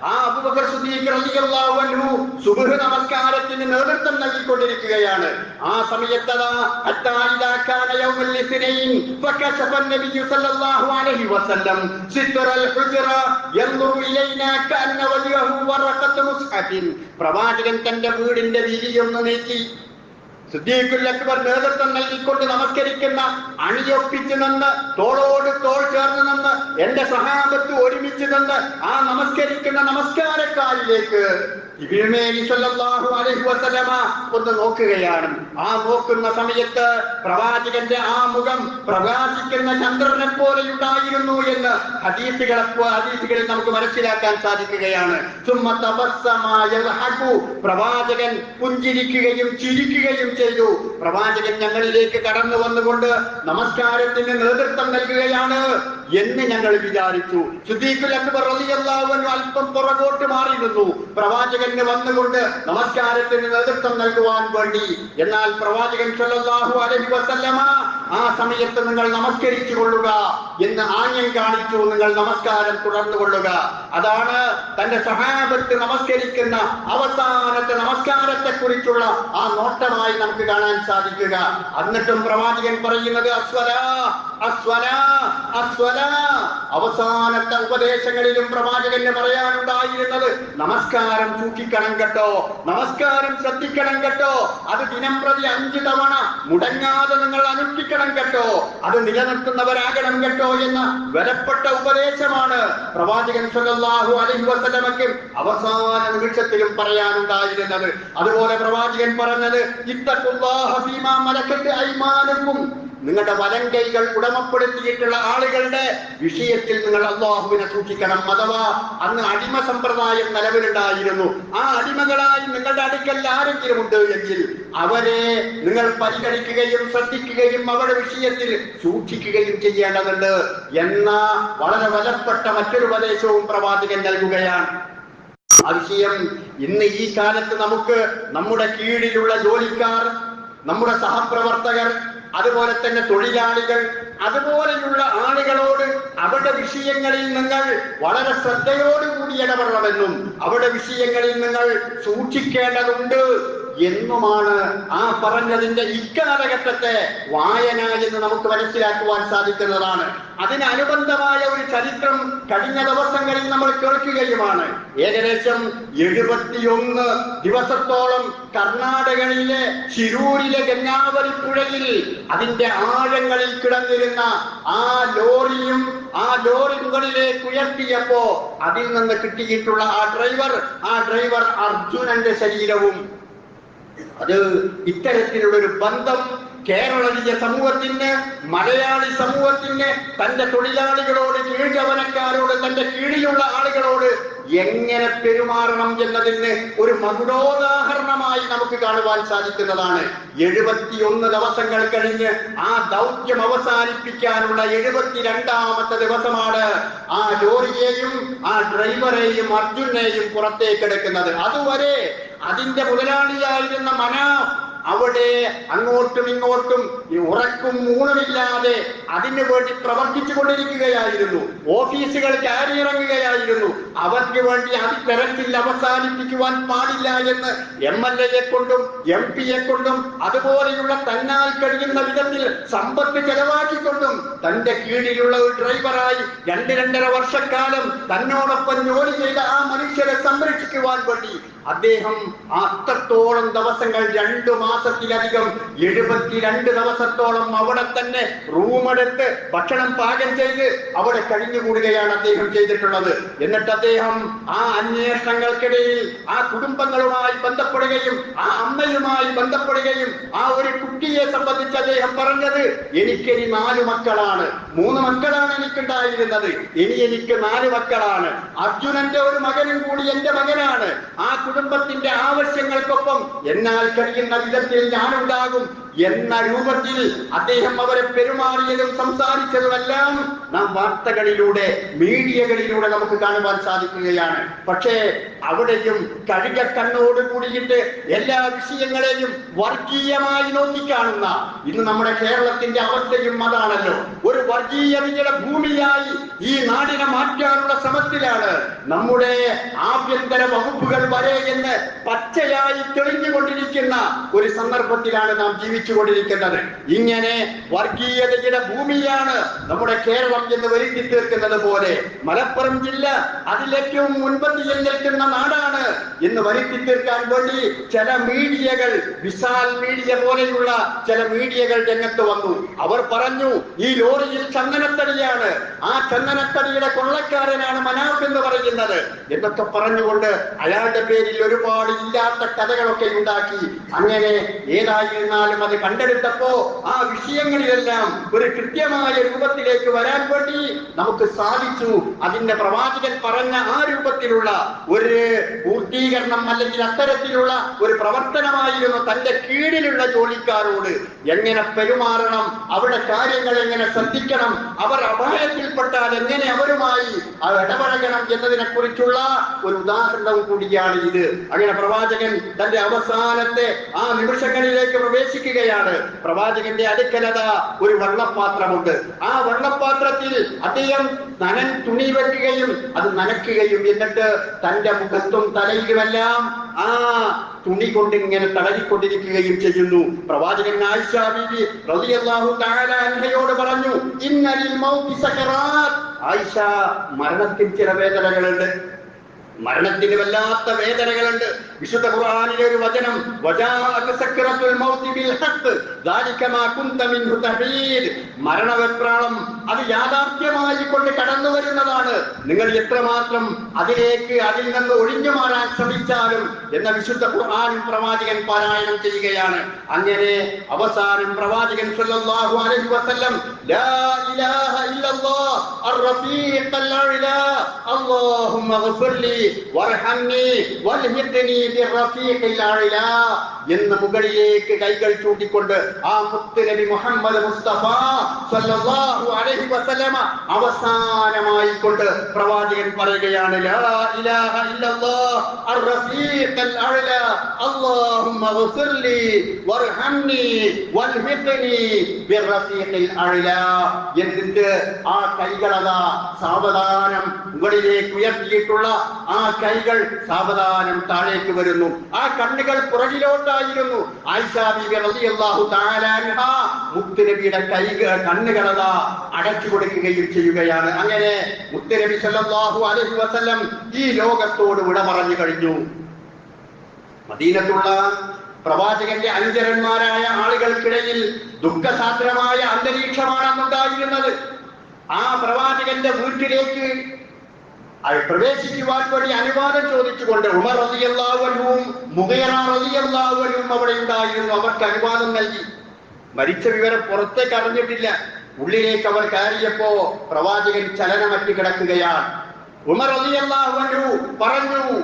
ആ അബൂബക്കർ സിദ്ദീഖ് റളിയല്ലാഹു അൻഹു സുബ്ഹ് നമസ്കാരത്തിന് നേതൃത്വം നൽകിക്കൊണ്ടിരിക്കുകയാണ്. ആ സമയത്ത് ഹത്താ ഇദാ കാന യൗമുൽ ഇസ്നൈൻ ഫകശഫ നബിയ്യു സല്ലല്ലാഹു അലൈഹി വസല്ലം സിത്രൽ ഹുജ്റ യൻദുറു ഇലൈനാ കഅന്ന വജ്ഹഹു വറഖത്തു മുസ്ഹഫിൻ. പ്രവാചകൻ തന്റെ വീടിന്റെ വിരിയൊന്ന് നീക്കി സിദ്ദീഖുൽ അക്ബർ നേതൃത്വം നൽകിക്കൊണ്ട് നമസ്കരിക്കുന്ന അണിയൊപ്പിച്ച് നിന്ന്, തോളോട് തോൾ ചേർന്ന് നിന്ന്, എന്റെ സഹാബത്ത് ഒരുമിച്ച് നിന്ന് ആ നമസ്കരിക്കുന്ന നമസ്കാരക്കാരിലേക്ക് ഇബ്നു സല്ലല്ലാഹു അലൈഹി വസല്ലമ ഒന്ന് നോക്കുകയാണ്. ആ നോക്കുന്ന സമയത്ത് പ്രവാചകന്റെ ആ മുഖം പ്രകാശിക്കുന്ന ചന്ദ്രനെ പോലെയുണ്ടായിരുന്നു എന്ന് ഹദീസുകളിൽ നമുക്ക് മനസ്സിലാക്കാൻ സാധിക്കുകയാണ്. പ്രവാചകൻ പുഞ്ചിരിക്കുകയും ചിരിക്കുകയും ചെയ്തു. പ്രവാചകൻ ഞങ്ങളിലേക്ക് കടന്നു വന്നുകൊണ്ട് നമസ്കാരത്തിന് നേതൃത്വം നൽകുകയാണ് എന്ന് ഞങ്ങൾ വിചാരിച്ചു. സിദ്ദീഖുൽ അക്ബർ റളിയല്ലാഹു അൻഹു അല്പം പുറകോട്ട് മാറി നിന്നു, പ്രവാചകന് വന്നുകൊണ്ട് നമസ്കാരത്തിന് നേതൃത്വം നൽകുവാൻ വേണ്ടി. എന്നാൽ പ്രവാചകൻ സല്ലല്ലാഹു അലൈഹി വസല്ലമ ആ സമയത്ത് നിങ്ങൾ നമസ്കരിച്ചു കൊള്ളുക എന്ന് ആംഗ്യം കാണിച്ചു. നിങ്ങൾ നമസ്കാരം തുടർന്നു കൊള്ളുക. അതാണ് തന്റെ സഹാബത്ത് നമസ്കരിക്കുന്ന അവസാനത്തെ നമസ്കാരത്തെ കുറിച്ചുള്ള ആ നോട്ടമായി നമുക്ക് കാണാൻ സാധിക്കുക. എന്നിട്ടും പ്രവാചകൻ പറയുന്നത് അസ്വലാ അസ്വലാ അസ്വലാ. അവസാനത്തെ ഉപദേശങ്ങളിലും പ്രവാചകന് പറയാനുണ്ടായിരുന്നത് നമസ്കാരം സൂക്ഷിക്കണം കേട്ടോ, നമസ്കാരം ശ്രദ്ധിക്കണം കേട്ടോ, അത് ദിനം പ്രതി 5 തവണ മുടങ്ങാതെ നിങ്ങൾ അനുഷ്ഠിക്കണം കേട്ടോ, അത് നിലനിർത്തുന്നവരാകണം കേട്ടോ എന്ന വിലപ്പെട്ട ഉപദേശമാണ് പ്രവാചകൻ സല്ലല്ലാഹു അലൈഹി വസല്ലമക്ക് അവസാന നിമിഷത്തിലും പറയാനുണ്ടായിരുന്നത്. അതുപോലെ പ്രവാചകൻ പറഞ്ഞത് ഇത്തഖുല്ലാഹ ഫീമാ മലക്കത്ത് അയ്മാനുക്കും. നിങ്ങളുടെ വലങ്കൈകൾ ഉടമപ്പെടുത്തിയിട്ടുള്ള ആളുകളുടെ വിഷയത്തിൽ നിങ്ങൾ അല്ലാഹുവിനെ സൂക്ഷിക്കണം. അഥവാ അന്ന് അടിമ സമ്പ്രദായം നിലവിലുണ്ടായിരുന്നു. ആ അടിമകളായി നിങ്ങളുടെ അടുക്കൽ ആരെങ്കിലും ഉണ്ട് എങ്കിൽ അവരെ നിങ്ങൾ പരിഗണിക്കുകയും ശ്രദ്ധിക്കുകയും അവരുടെ വിഷയത്തിൽ സൂക്ഷിക്കുകയും ചെയ്യേണ്ടതുണ്ട് എന്ന വളരെ വിലപ്പെട്ട മറ്റൊരു ഉപദേശവും പ്രവാചകൻ നൽകുകയാണ്. ആ വിഷയം ഇന്ന് ഈ കാലത്ത് നമുക്ക് നമ്മുടെ കീഴിലുള്ള ജോലിക്കാർ, നമ്മുടെ സഹപ്രവർത്തകർ, അതുപോലെ തന്നെ തൊഴിലാളികൾ, അതുപോലെയുള്ള ആളുകളോട് അവരുടെ വിഷയങ്ങളിൽ നിങ്ങൾ വളരെ ശ്രദ്ധയോടുകൂടി ഇടപെടണമെന്നും അവരുടെ വിഷയങ്ങളിൽ നിങ്ങൾ സൂക്ഷിക്കേണ്ടതുണ്ട് എന്നുമാണ് ആ പറഞ്ഞതിന്റെ ഇക്കാലഘട്ടത്തെ വായന എന്ന് നമുക്ക് മനസ്സിലാക്കുവാൻ സാധിക്കുന്നതാണ്. അതിനനുബന്ധമായ ഒരു ചരിത്രം കഴിഞ്ഞ ദിവസങ്ങളിൽ നമ്മൾ കേൾക്കുകയുമാണ്. ഏകദേശം 71 ദിവസത്തോളം കർണാടകയിലെ ശിരൂരിലെ ഗംഗാവലി പുഴയിൽ അതിന്റെ ആഴങ്ങളിൽ കിടന്നിരുന്ന ആ ലോറിയും ആ ലോറി മുകളിലേക്ക് ഉയർത്തിയപ്പോ അതിൽ നിന്ന് കിട്ടിയിട്ടുള്ള ആ ഡ്രൈവർ അർജുനന്റെ ശരീരവും, അത് ഇത്തരത്തിലുള്ള ഒരു ബന്ധം കേരളീയ സമൂഹത്തിന്, മലയാളി സമൂഹത്തിന് തന്റെ തൊഴിലാളികളോട്, കീഴ്ജവനക്കാരോട്, തന്റെ കീഴിലുള്ള ആളുകളോട് എങ്ങനെ പെരുമാറണം എന്നതിന് ഒരു മകുടോദാഹരണമായി നമുക്ക് കാണുവാൻ സാധിക്കുന്നതാണ്. 71 ദിവസങ്ങൾ കഴിഞ്ഞ് ആ ദൗത്യം അവസാനിപ്പിക്കാനുള്ള 72ാമത്തെ ദിവസമാണ് ആ ലോറിയെയും ആ ഡ്രൈവറെയും അർജുനെയും പുറത്തേക്ക് എടുക്കുന്നത്. അതുവരെ അതിന്റെ മുതലാളിയായിരുന്ന മനാഫ് അവിടെ അങ്ങോട്ടും ഇങ്ങോട്ടും ഈ ഉറക്കും ഊണുമില്ലാതെ അതിനു വേണ്ടി പ്രവർത്തിച്ചു കൊണ്ടിരിക്കുകയായിരുന്നു. ഓഫീസുകൾ കയറിയിറങ്ങുകയായിരുന്നു. അവർക്ക് വേണ്ടി അതിത്തരത്തിൽ അവസാനിപ്പിക്കുവാൻ പാടില്ല എന്ന് MLA കൊണ്ടും MP കൊണ്ടും അതുപോലെയുള്ള തന്നാൽ കഴിയുന്ന വിധത്തിൽ സമ്പത്ത് ചെലവാക്കിക്കൊണ്ടും തന്റെ കീഴിലുള്ള ഒരു ഡ്രൈവറായി 2-2.5 വർഷക്കാലം തന്നോടൊപ്പം ജോലി ചെയ്ത ആ മനുഷ്യരെ സംരക്ഷിക്കുവാൻ വേണ്ടി അദ്ദേഹം അത്രത്തോളം ദിവസങ്ങൾ 2 മാസത്തിലധികം 72 ദിവസത്തോളം അവിടെ തന്നെ റൂമെടുത്ത് ഭക്ഷണം പാകം ചെയ്ത് അവിടെ കഴിഞ്ഞുകൂടുകയാണ് അദ്ദേഹം ചെയ്തിട്ടുള്ളത്. എന്നിട്ട് അദ്ദേഹം ആ അന്വേഷണങ്ങൾക്കിടയിൽ ആ കുടുംബങ്ങളുമായി ബന്ധപ്പെടുകയും ആ അമ്മയുമായി ബന്ധപ്പെടുകയും ആ ഒരു കുട്ടിയെ സംബന്ധിച്ച് അദ്ദേഹം പറഞ്ഞത്, എനിക്കിനി 4 മക്കളാണ്, 3 മക്കളാണ് എനിക്കുണ്ടായിരുന്നത്, ഇനി എനിക്ക് 4 മക്കളാണ്. അർജുനന്റെ ഒരു മകനും കൂടി എന്റെ മകനാണ്. ആ കുടുംബത്തിന്റെ ആവശ്യങ്ങൾക്കൊപ്പം എന്നാൽ കഴിയുന്ന വിധത്തിൽ ഞാനുണ്ടാകും എന്ന രൂപത്തിൽ അദ്ദേഹം അവരെ പെരുമാറിയതും സംസാരിച്ചതുമെല്ലാം നാം വാർത്തകളിലൂടെ മീഡിയകളിലൂടെ നമുക്ക് കാണുവാൻ സാധിക്കുകയാണ്. പക്ഷേ അവിടെയും കഴുകക്കണ്ണോട് കൂടിയിട്ട് എല്ലാ വിഷയങ്ങളെയും വർഗീയമായി നോക്കിക്കാണുന്ന ഇന്ന് നമ്മുടെ കേരളത്തിന്റെ അവസ്ഥയും അതാണല്ലോ. ഒരു വർഗീയതയുടെ ഭൂമിയായി ഈ നാടിനെ മാറ്റാനുള്ള ശ്രമത്തിലാണ് നമ്മുടെ ആഭ്യന്തര വകുപ്പുകൾ വരെ എന്ന് പച്ചയായി തെളിഞ്ഞുകൊണ്ടിരിക്കുന്ന ഒരു സന്ദർഭത്തിലാണ് നാം ജീവിച്ചുകൊണ്ടിരിക്കുന്നത്. ഇങ്ങനെ വർഗീയതയുടെ ഭൂമിയാണ് നമ്മുടെ കേരളം എന്ന് വരുത്തി തീർക്കുന്നത് പോലെ മലപ്പുറം ജില്ല അതിലേറ്റവും മുൻപന്തിയിൽ നിൽക്കുന്ന നാടാണ് എന്ന് വരുത്തി തീർക്കാൻ വേണ്ടി ചില മീഡിയകൾ, വിശാൽ മീഡിയ പോലെയുള്ള ചില മീഡിയകൾ രംഗത്ത് വന്നു. അവർ പറഞ്ഞു, ഈ ലോറിയിൽ ചന്ദനത്തടിയാണ്, ആ ചന്ദനത്തടിയുടെ കൊള്ളക്കാരനാണ് മനാഫ് എന്ന് പറയുന്നത് എന്നൊക്കെ പറഞ്ഞുകൊണ്ട് അയാളുടെ പേരിൽ ഒരുപാട് ഇല്ലാത്ത കഥകളൊക്കെ ഉണ്ടാക്കി. അങ്ങനെ ഏതായിരുന്നാലും അത് കണ്ടെടുത്തപ്പോ ആ വിഷയങ്ങളിലെല്ലാം ഒരു കൃത്യമായ രൂപത്തിലേക്ക് വരാൻ വേണ്ടി നമുക്ക് സാധിച്ചു. അതിന്റെ പ്രവാചകൻ പറഞ്ഞ ആ രൂപത്തിലുള്ള ഒരു പൂർത്തീകരണം അല്ലെങ്കിൽ അത്തരത്തിലുള്ള ഒരു പ്രവർത്തനമായിരുന്നു തന്റെ കീഴിലുള്ള ജോലിക്കാരോട് എങ്ങനെ പെരുമാറണം, അവിടെ കാര്യങ്ങൾ എങ്ങനെ ശ്രദ്ധിക്കണം, അവർ അപായത്തിൽപ്പെട്ടാൽ എങ്ങനെ അവരുമായി ഇടപഴകണം എന്നതിനെ കുറിച്ചുള്ള ഒരു ഉദാഹരണവും കൂടിയാണ് ഇത്. അങ്ങനെ പ്രവാചകൻ തന്റെ അവസാനത്തെ ആ നിമിഷങ്ങളിലേക്ക് പ്രവേശിക്കുകയാണ്. പ്രവാചകന്റെ അടുക്കലത ഒരു വെള്ളപ്പാത്രമുണ്ട്. ആ വെള്ളപ്പാത്രത്തിൽ അദ്ദേഹം തുണി വെക്കുകയും അത് നനയ്ക്കുകയും എന്നിട്ട് തന്റെ മുഖത്തും തലയിലുമെല്ലാം ആ തുണി കൊണ്ട് ഇങ്ങനെ തടവിക്കൊണ്ടിരിക്കുകയും ചെയ്യുന്നു. പ്രവാചകൻ ആയിഷ ബീവി റളിയല്ലാഹു തആല അൻഹയോട് പറഞ്ഞു, ഇന്നലിൽ മൗതി സകറാത്ത്. ആയിഷ, മരണത്തിൽ ചില വേദനകളുണ്ട്, മരണത്തിന് വല്ലാത്ത വേദനകളുണ്ട്. വിശുദ്ധ ഖുർആനിലെ ഒരു വചനം, വജാഅക സക്റത്തുൽ മൗതി ബിൽ ഹഖ് ദാലിക മാ കുൻത മിൻഹു തഹീദ്. മരണവെപ്രാളം അത് യാഥാർത്ഥ്യമായി കൊണ്ട് കടന്നു വരുന്നതാണ്. നിങ്ങൾ എത്രമാത്രം അതിൽ നിന്ന് ഒഴിഞ്ഞു മാറാൻ ശ്രമിച്ചാലും എന്ന വിശുദ്ധ ഖുർആൻ പ്രവാചകൻ പാരായണം ചെയ്യുകയാണ്. അങ്ങനെ അവസാനം പ്രവാചകൻ സല്ലല്ലാഹു അലൈഹി വസല്ലം ലാ ഇലാഹ ഇല്ലല്ലാഹ് അർ-റഫീഖൽ അഅ്ലാ അല്ലാഹുമ്മ ഗ്ഫിർലി വർഹംനി വൽഹിഖ്നി ബിർറഫീഖിൽ അഅ്ലാ എന്ന് മുകളിലേക്ക് കൈകൾ ചൂണ്ടിക്കൊണ്ട് ആ മുത്ത് നബി മുഹമ്മദ് മുസ്തഫ സല്ലല്ലാഹു അലൈഹി വസല്ലമ അവസാനമായി കൊണ്ട് പ്രവാചകൻ പറയുകയാണ്, ലാ ഇലാഹ ഇല്ലല്ലാഹ് അർ-റഫീഖൽ അഅ്ലാ അല്ലാഹുമ്മ ഗ്ഫിർലി വർഹംനി വൽഹിഖ്നി ബിർറഫീഖിൽ അഅ്ലാ. എന്നിട്ട് ആ കൈകളതാ സാവധാനം മുകളിലേക്ക് ഉയർത്തിയിട്ടുള്ള ആ കൈകൾ സാവധാനം താഴേക്ക് വരുന്നു. ആ കണ്ണുകൾ പുറകിലോട്ടായിരുന്നു. ആയിഷ ബീവി റളിയല്ലാഹു തആല അൻഹ മുത്തുനബിയുടെ കണ്ണുകളതാ അടച്ചു കൊടുക്കുകയും ചെയ്യുകയാണ്. അങ്ങനെ മുത്തുനബി സല്ലല്ലാഹു അലൈഹി വസല്ലം ഈ ലോകത്തോട് വിട പറഞ്ഞു കഴിഞ്ഞു. മദീനത്തുള്ള പ്രവാചകന്റെ അനുചരന്മാരായ ആളുകൾക്കിടയിൽ ദുഃഖസാന്ദ്രമായ അന്തരീക്ഷമാണെന്നുണ്ടായിരുന്നത്. ആ പ്രവാചകന്റെ വീട്ടിലേക്ക് പ്രവേശിക്കുവാൻ വേണ്ടി അനുവാദം ചോദിച്ചുകൊണ്ട് ഉമർ റളിയല്ലാഹു അൻഹുവും മുഗീറ റളിയല്ലാഹു അൻഹുവും അവിടെ ഉണ്ടായിരുന്നു. അവർക്ക് അനുവാദം നൽകി. മരിച്ച വിവരം പുറത്തേക്ക് അറിഞ്ഞിട്ടില്ല. ഉള്ളിലേക്ക് അവർ കയറിയപ്പോ പ്രവാചകൻ ചലനമറ്റ് കിടക്കുകയാണ്. ഉമർ റളിയല്ലാഹു അൻഹു പറഞ്ഞു,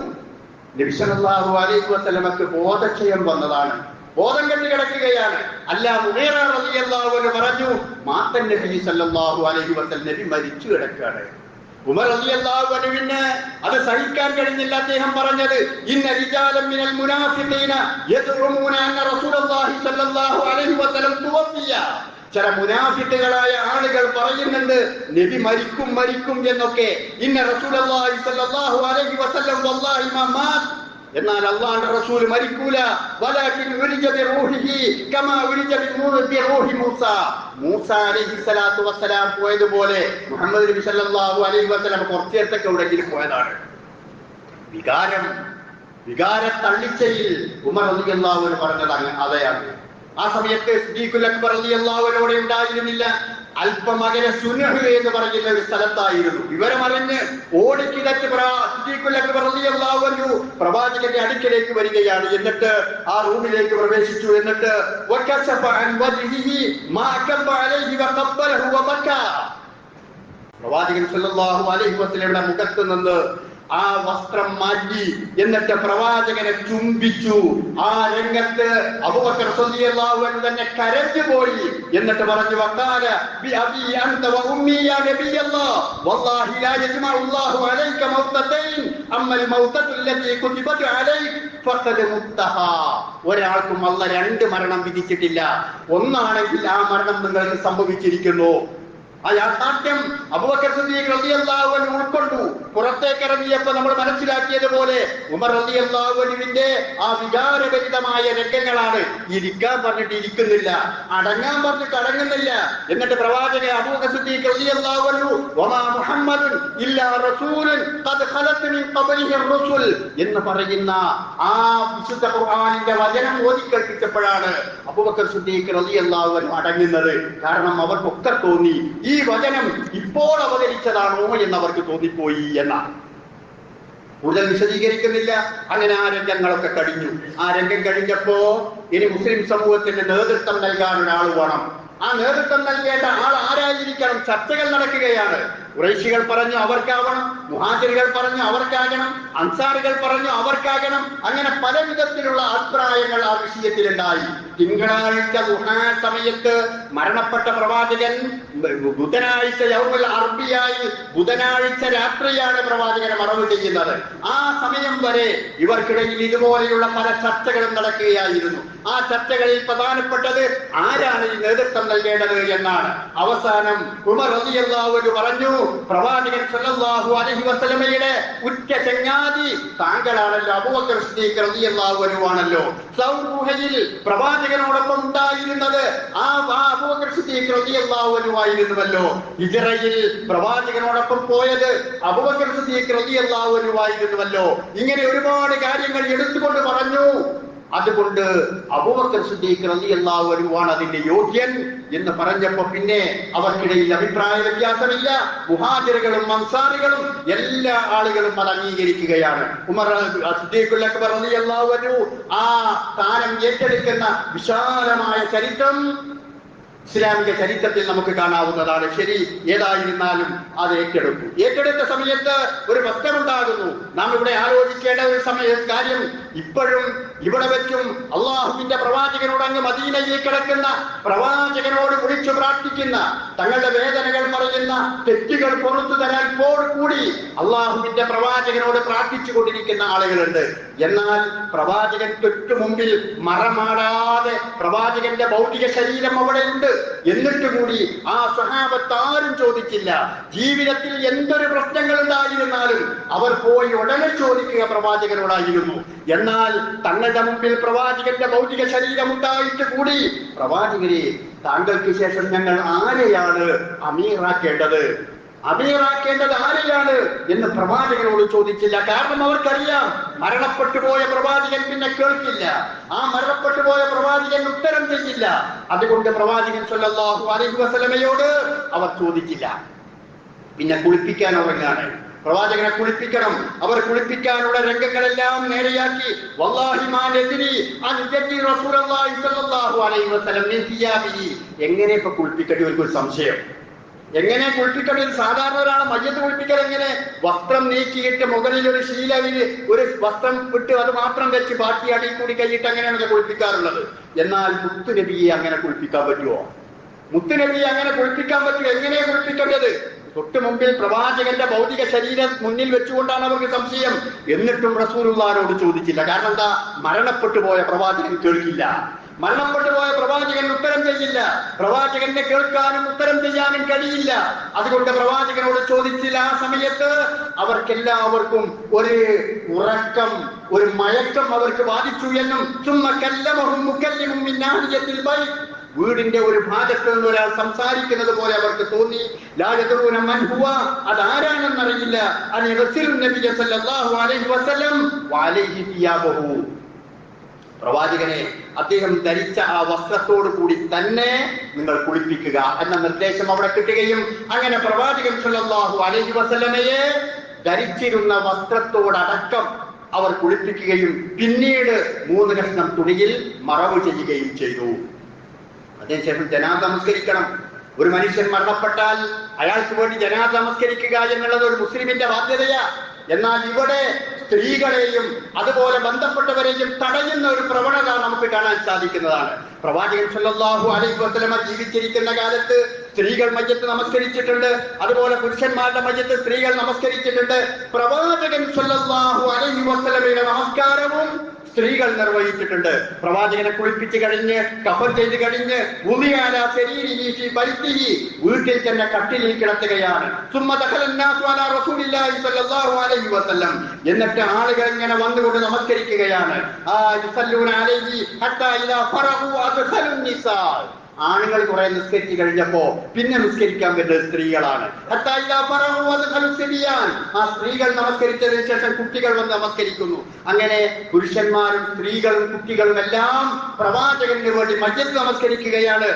നബി സല്ലല്ലാഹു അലൈഹി വസല്ലമക്ക് ബോധക്ഷയം വന്നതാണ്, ബോധം കെട്ട് കിടക്കുകയാണ്. അല്ല, മുഗീറ റളിയല്ലാഹു അൻഹു പറഞ്ഞു, മാത്തൻ നബി സല്ലല്ലാഹു അലൈഹി വസല്ലം, നബി മരിച്ചു കിടക്കുകയാണ്. ഉമർ റളിയല്ലാഹു അൻഹുവിന് അത് സഹിക്കാൻ കഴിഞ്ഞില്ല. അദ്ദേഹം പറഞ്ഞത്, ഇന്ന റിജാലൻ മിനൽ മുനാഫിഖീന യദ്ഉമൂന അന്ന റസൂലുള്ളാഹി ചില മുനാഫിക്കുകളായ ആളുകൾ പറയുന്നുണ്ട് നബി മരിക്കും മരിക്കും എന്നൊക്കെ. ഇന്ന റസൂലുള്ളാഹി സ്വല്ലല്ലാഹു അലൈഹി വസല്ലം വല്ലാഹി മാ മാത്, എന്നാൽ അല്ലാഹുവിന്റെ റസൂൽ മരിക്കൂല. വലാകിൻ ഉരിജ ബിറൂഹിഹി കമാ ഉരിജ ബിറൂഹി മൂസ, മൂസ അലൈഹിസ്സലാത്തു വസ്സലാം പോയതുപോലെ മുഹമ്മദ് നബി സല്ലല്ലാഹു അലൈഹി വസല്ലം കുറച്ചേരത്തൊക്കെ എവിടെയെങ്കിലും പോയതാണ്. വികാര തള്ളിച്ചയിൽ ഉമർ റളിയല്ലാഹു അൻഹു പറഞ്ഞത് അതെയാണ്. ആ സമയത്ത് സിദ്ദീഖുൽ അക്ബർ റളിയല്ലാഹു അൻഹു അവിടെ ഉണ്ടായിരുന്നില്ല. അല്പമകലെ സുനഹ് എന്ന് പറയുന്ന ഒരു സ്ഥലത്തായിരുന്നു. വിവരമറിഞ്ഞ് ഓടിക്കിടച്ച് സിദ്ദീഖുൽ അക്ബർ റളിയല്ലാഹു അൻഹു പ്രവാചകന്റെ അടുക്കലേക്ക് വരികയാണ്. എന്നിട്ട് ആ റൂമിലേക്ക് പ്രവേശിച്ചു. എന്നിട്ട് വകശഫ അൻ വജ്ഹിഹി മാ കബ അലൈഹി വഖബ്ബലഹു വബക, പ്രവാചകൻ സല്ലല്ലാഹു അലൈഹി വസല്ലമയുടെ മുഖത്ത് നിന്ന് ആ വസ്ത്രം മാറ്റി എന്നിട്ട് പ്രവാചകനെ ചുംബിച്ചു. ആ രംഗത്ത് അബൂബക്കർ റളിയല്ലാഹു അൻഹു തന്നെ കരഞ്ഞുപോയി. എന്നിട്ട് പറഞ്ഞു വഖാല ബി അബി അൻത വ ഉമ്മി യാ നബിയല്ലാഹ് വല്ലാഹി ലാ യജ്മഉ അല്ലാഹു അലൈക മൗതതൈൻ അമ്മൽ മൗതതു അല്ലതി കുതിബത് അലൈക ഫഖദ് മുത്തഹാ. ഒരാൾക്കും അല്ലാഹ് രണ്ട് മരണം വിധിച്ചിട്ടില്ല. ഒന്നാണെങ്കിൽ ആ മരണം നിങ്ങൾക്ക് സംഭവിച്ചിരിക്കുന്നു. ആ യാഥാർത്ഥ്യം അബൂബക്കർ സിദ്ദീഖ് റളിയല്ലാഹു അൻഹു ഉൾക്കൊണ്ടു. പുറത്തേക്ക് ഇറങ്ങിയപ്പോൾ നമ്മൾ മനസ്സിലാക്കിയതുപോലെ ഉമർ റളിയല്ലാഹു അൻഹുവിന്റെ ആ വികാരഭരിതമായ രംഗങ്ങളാണ്. ഇരിക്കാൻ പറഞ്ഞിട്ട് ഇരിക്കുന്നില്ല, അടങ്ങാൻ പറഞ്ഞിട്ട് അടങ്ങുന്നില്ല. എന്നിട്ട് പ്രവാചകൻ അബൂബക്കർ സിദ്ദീഖ് റളിയല്ലാഹു അൻഹു വമാ മുഹമ്മദുൻ ഇല്ലാ റസൂലുൻ ഖദ് ഖലത് മിൻ ഖബ്ലിഹി റസൂൽ എന്ന് പറയുന്ന ആ വിശുദ്ധ ഖുർആനിന്റെ വചനം ഓതി കേൾപ്പിച്ചപ്പോഴാണ് അബൂബക്കർ സിദ്ദീഖ് റളിയല്ലാഹു അൻഹു അടങ്ങുന്നത്. കാരണം അവർക്കൊക്കെ തോന്നി ഈ വചനം ഇപ്പോൾ അവതരിച്ചതാണോ എന്നവർക്ക് തോന്നിപ്പോയി എന്നാണ്. കൂടുതൽ വിശദീകരിക്കുന്നില്ല. അങ്ങനെ ആ രംഗങ്ങളൊക്കെ കഴിഞ്ഞു. ആ രംഗം കഴിഞ്ഞപ്പോ ഇനി മുസ്ലിം സമൂഹത്തിന് നേതൃത്വം നൽകാൻ ഒരാൾ വേണം. ആ നേതൃത്വം നൽകേണ്ട ആൾ ആരായിരിക്കണം? ചർച്ചകൾ നടക്കുകയാണ്. ഖുറൈശികൾ പറഞ്ഞു അവർക്കാവണം, മുഹാജിറുകൾ പറഞ്ഞു അവർക്കാകണം, അൻസാറുകൾ പറഞ്ഞു അവർക്കാകണം. അങ്ങനെ പല വിധത്തിലുള്ള അഭിപ്രായങ്ങൾ ആ വിഷയത്തിലുണ്ടായി. തിങ്കളാഴ്ച ദുഹാ സമയത്ത് മരണപ്പെട്ട പ്രവാചകൻ ബുധനാഴ്ച യൗമുൽ അർബിയായി ബുധനാഴ്ച രാത്രിയാണ് പ്രവാചകനെ മറവ് ചെയ്യുന്നത്. ആ സമയം വരെ ഇവർക്കിടയിൽ ഇതുപോലെയുള്ള പല ചർച്ചകളും നടക്കുകയായിരുന്നു. ആ ചർച്ചകളിൽ പ്രധാനപ്പെട്ടത് ആരാണ് ഈ നേതൃത്വം നൽകേണ്ടത് എന്നാണ്. അവസാനം ഉമർ റളിയല്ലാഹു അൻഹു പറഞ്ഞു, പ്രവാചകൻ സല്ലല്ലാഹു അലൈഹി വസല്ലമയുടെ ഉറ്റ ചങ്ങാതി താങ്കളാണല്ലോ, അബൂബക്കർ സിദ്ദീഖ് റളിയല്ലാഹു അൻഹു ആണല്ലോ. സൗഹയിൽ പ്രവാചകനോടൊപ്പം ഉണ്ടായിരുന്നത് ആ അബൂബക്കർ സിദ്ദീഖ് റളിയല്ലാഹു അൻഹു ആയിരുന്നുവല്ലോ. ഹിജ്റയിൽ പ്രവാചകനോടൊപ്പം പോയത് അബൂബക്കർ സിദ്ദീഖ് റളിയല്ലാഹു അൻഹു ആയിരുന്നുവല്ലോ. ഇങ്ങനെ ഒരുപാട് കാര്യങ്ങൾ എടുത്തുകൊണ്ട് പറഞ്ഞു. അതുകൊണ്ട് അബൂബക്കർ സിദ്ദീഖ് റളിയല്ലാഹു അൻഹു ആണ് അതിന്റെ യോഗ്യൻ എന്ന് പറഞ്ഞപ്പോ പിന്നെ അവർക്കിടയിൽ അഭിപ്രായ വ്യത്യാസമില്ല. മുഹാജിറുകളും അൻസാറുകളും എല്ലാ ആളുകളും അത് അംഗീകരിക്കുകയാണ്. ഉമർ സിദ്ദീഖുൽ അക്ബർ റളിയല്ലാഹു അൻഹു ആ സ്ഥാനം ഏറ്റെടുക്കുന്ന വിശാലമായ ചരിത്രം ഇസ്ലാമിക ചരിത്രത്തിൽ നമുക്ക് കാണാവുന്നതാണ്. ശരി, ഏതായിരുന്നാലും അത് ഏറ്റെടുത്ത സമയത്ത് ഒരു പ്രശ്നമുണ്ടാകുന്നു. നാം ഇവിടെ ആലോചിക്കേണ്ട ഒരു കാര്യം, ഇപ്പോഴും ഇവിടെ വെച്ചും അള്ളാഹുവിന്റെ പ്രവാചകനോട് അങ്ങ് മദീനയിൽ കിടക്കുന്ന പ്രവാചകനോട് വിളിച്ചു പ്രാർത്ഥിക്കുന്ന, തങ്ങളുടെ വേദനകൾ പറയുന്ന, തെറ്റുകൾ പുറത്തു തരാൻ കൂടി അള്ളാഹുവിന്റെ പ്രവാചകനോട് പ്രാർത്ഥിച്ചു കൊണ്ടിരിക്കുന്ന ആളുകളുണ്ട്. എന്നാൽ പ്രവാചകൻ തൊട്ടു മുമ്പിൽ മറമാടാതെ പ്രവാചകന്റെ ഭൗതിക ശരീരം അവിടെയുണ്ട്. എന്നിട്ട് കൂടി ആ സ്വഹാബത്ത് ആരും ചോദിച്ചില്ല. ജീവിതത്തിൽ എന്തൊരു പ്രശ്നങ്ങൾ ഉണ്ടായിരുന്നാലും അവർ പോയി ഉടനെ ചോദിക്കുക പ്രവാചകനോടായിരുന്നു. എന്നാൽ തങ്ങളുടെ മുമ്പിൽ പ്രവാചകന്റെ ഭൗതിക ശരീരം ഉണ്ടായിട്ട് കൂടി പ്രവാചകരെ, താങ്കൾക്ക് ശേഷം ഞങ്ങൾ ആരെയാണ് അമീറാക്കേണ്ടത് ആരെയാണ് എന്ന് പ്രവാചകനോട് ചോദിച്ചില്ല. കാരണം അവർക്കറിയാം മരണപ്പെട്ടു പോയ പ്രവാചകൻ പിന്നെ കേൾക്കില്ല, ആ മരണപ്പെട്ടു പോയ പ്രവാചകൻ ഉത്തരം ചെയ്യില്ല. അതുകൊണ്ട് പ്രവാചകൻ സല്ലല്ലാഹു അലൈഹി വസല്ലമയോട് അവർ ചോദിച്ചില്ല. പിന്നെ കുളിപ്പിക്കാൻ ഉറങ്ങാണ്. പ്രവാചകനെ കുളിപ്പിക്കണം. അവർ കുളിപ്പിക്കാനുള്ള രംഗങ്ങളെല്ലാം നേരെയാക്കി. വല്ലാഹി മാ നദ്രി അൻ ജദ്ദി റസൂലുള്ളാഹി സ്വല്ലല്ലാഹു അലൈഹി വസല്ലം മിൻ സിയാബിഹി. എങ്ങനെ ഇപ്പൊ കുളിപ്പിക്കട്ടെ? ഒരു സംശയം. എങ്ങനെ കുളിപ്പിക്കൽ? സാധാരണ ഒരാളെ മയ്യത്ത് കുളിപ്പിക്കൽ എങ്ങനെ? വസ്ത്രം നീക്കിയിട്ട് മുകളിൽ ഒരു ശീലവിൽ ഒരു വസ്ത്രം വിട്ട് അത് മാത്രം വെച്ച് ബാക്കി അടിയിൽ കൂടി കഴിഞ്ഞിട്ട് അങ്ങനെയാണ് കുളിപ്പിക്കാറുള്ളത്. എന്നാൽ മുത്തുനബിയെ അങ്ങനെ കുളിപ്പിക്കാൻ പറ്റുമോ? മുത്തുനബിയെ അങ്ങനെ കുളിപ്പിക്കാൻ പറ്റുമോ? എങ്ങനെയാണ് കുളിപ്പിക്കേണ്ടത്? തൊട്ട് മുമ്പിൽ പ്രവാചകന്റെ ഭൗതിക ശരീരം മുന്നിൽ വെച്ചുകൊണ്ടാണ് അവർക്ക് സംശയം. എന്നിട്ടും റസൂലുള്ളാഹിനോട് ചോദിച്ചില്ല. കാരണം എന്താ? മരണപ്പെട്ടു പോയ പ്രവാചകൻ കേൾക്കില്ല. മരണപ്പെട്ടു പോയ പ്രവാചകൻ ഉത്തരം ചെയ്യില്ല. പ്രവാചകനെ കേൾക്കാനും ഉത്തരം ചെയ്യാനും കഴിയില്ല. അതുകൊണ്ട് പ്രവാചകനോട് ചോദിച്ചില്ല. ആ സമയത്ത് അവർക്കെല്ലാവർക്കും ഒരു ഉറക്കം, ഒരു മയക്കം അവർക്ക് ബാധിച്ചു എന്നും വീടിന്റെ ഒരു ഭാഗത്ത് നിന്ന് ഒരാൾ സംസാരിക്കുന്നത് പോലെ അവർക്ക് തോന്നി. അതാരാണെന്നറിയില്ല. പ്രവാചകനെ അദ്ദേഹം ധരിച്ച ആ വസ്ത്രത്തോടു കൂടി തന്നെ നിങ്ങൾ കുളിപ്പിക്കുക എന്ന നിർദ്ദേശം അവിടെ കിട്ടുകയും അങ്ങനെ പ്രവാചകൻ സല്ലല്ലാഹു അലൈഹി വസല്ലമയെ ധരിച്ചിരുന്ന വസ്ത്രത്തോടടക്കം അവർ കുളിപ്പിക്കുകയും പിന്നീട് 3 കഷ്ണം തുണിയിൽ മറവ് ചെയ്യുകയും ചെയ്തു. അതിനുശേഷം ജനാസ നമസ്കരിക്കണം. ഒരു മനുഷ്യൻ മരണപ്പെട്ടാൽ അയാൾക്ക് വേണ്ടി ജനാസ നമസ്കരിക്കുക എന്നുള്ളത് ഒരു മുസ്ലിമിന്റെ ബാധ്യതയാ. എന്നാൽ ഇവിടെ സ്ത്രീകളെയും അതുപോലെ ബന്ധപ്പെട്ടവരെയും തടയുന്ന ഒരു പ്രവണത നമുക്ക് കാണാൻ സാധിക്കുന്നതാണ്. പ്രവാചകൻ സല്ലല്ലാഹു അലൈഹി വസല്ലമ ജീവിച്ചിരിക്കുന്ന കാലത്ത് സ്ത്രീകൾ മയ്യത്ത് നമസ്കരിച്ചിട്ടുണ്ട്. അതുപോലെ പുരുഷന്മാരുടെ മയ്യത്ത് സ്ത്രീകൾ നമസ്കരിച്ചിട്ടുണ്ട്. പ്രവാചകൻ സല്ലല്ലാഹു അലൈഹി വസല്ലമയുടെ നമസ്കാരവും സ്ത്രീകൾ നിർവഹിച്ചിട്ടുണ്ട്. പ്രവാചകനെ കുളിപ്പിച്ച് കഴിഞ്ഞ് കഫൻ ചെയ്ത് കഴിഞ്ഞ് വീട്ടിൽ തന്നെ കട്ടിലിൽ കിടത്തുകയാണ്. എന്നിട്ട് ആളുകൾ ഇങ്ങനെ വന്നുകൊണ്ട് നമസ്കരിക്കുകയാണ്. ആണുങ്ങൾ കുറെ നിസ്കരിച്ചു കഴിഞ്ഞപ്പോ പിന്നെ നിസ്കരിക്കാൻ വരുന്നത് സ്ത്രീകളാണ്. ആ സ്ത്രീകൾ നമസ്കരിച്ചതിന് ശേഷം കുട്ടികൾ വന്ന് നമസ്കരിക്കുന്നു. അങ്ങനെ പുരുഷന്മാരും സ്ത്രീകളും കുട്ടികളും എല്ലാം പ്രവാചകന് വേണ്ടി മയ്യത്ത് നമസ്കരിക്കുകയാണ്.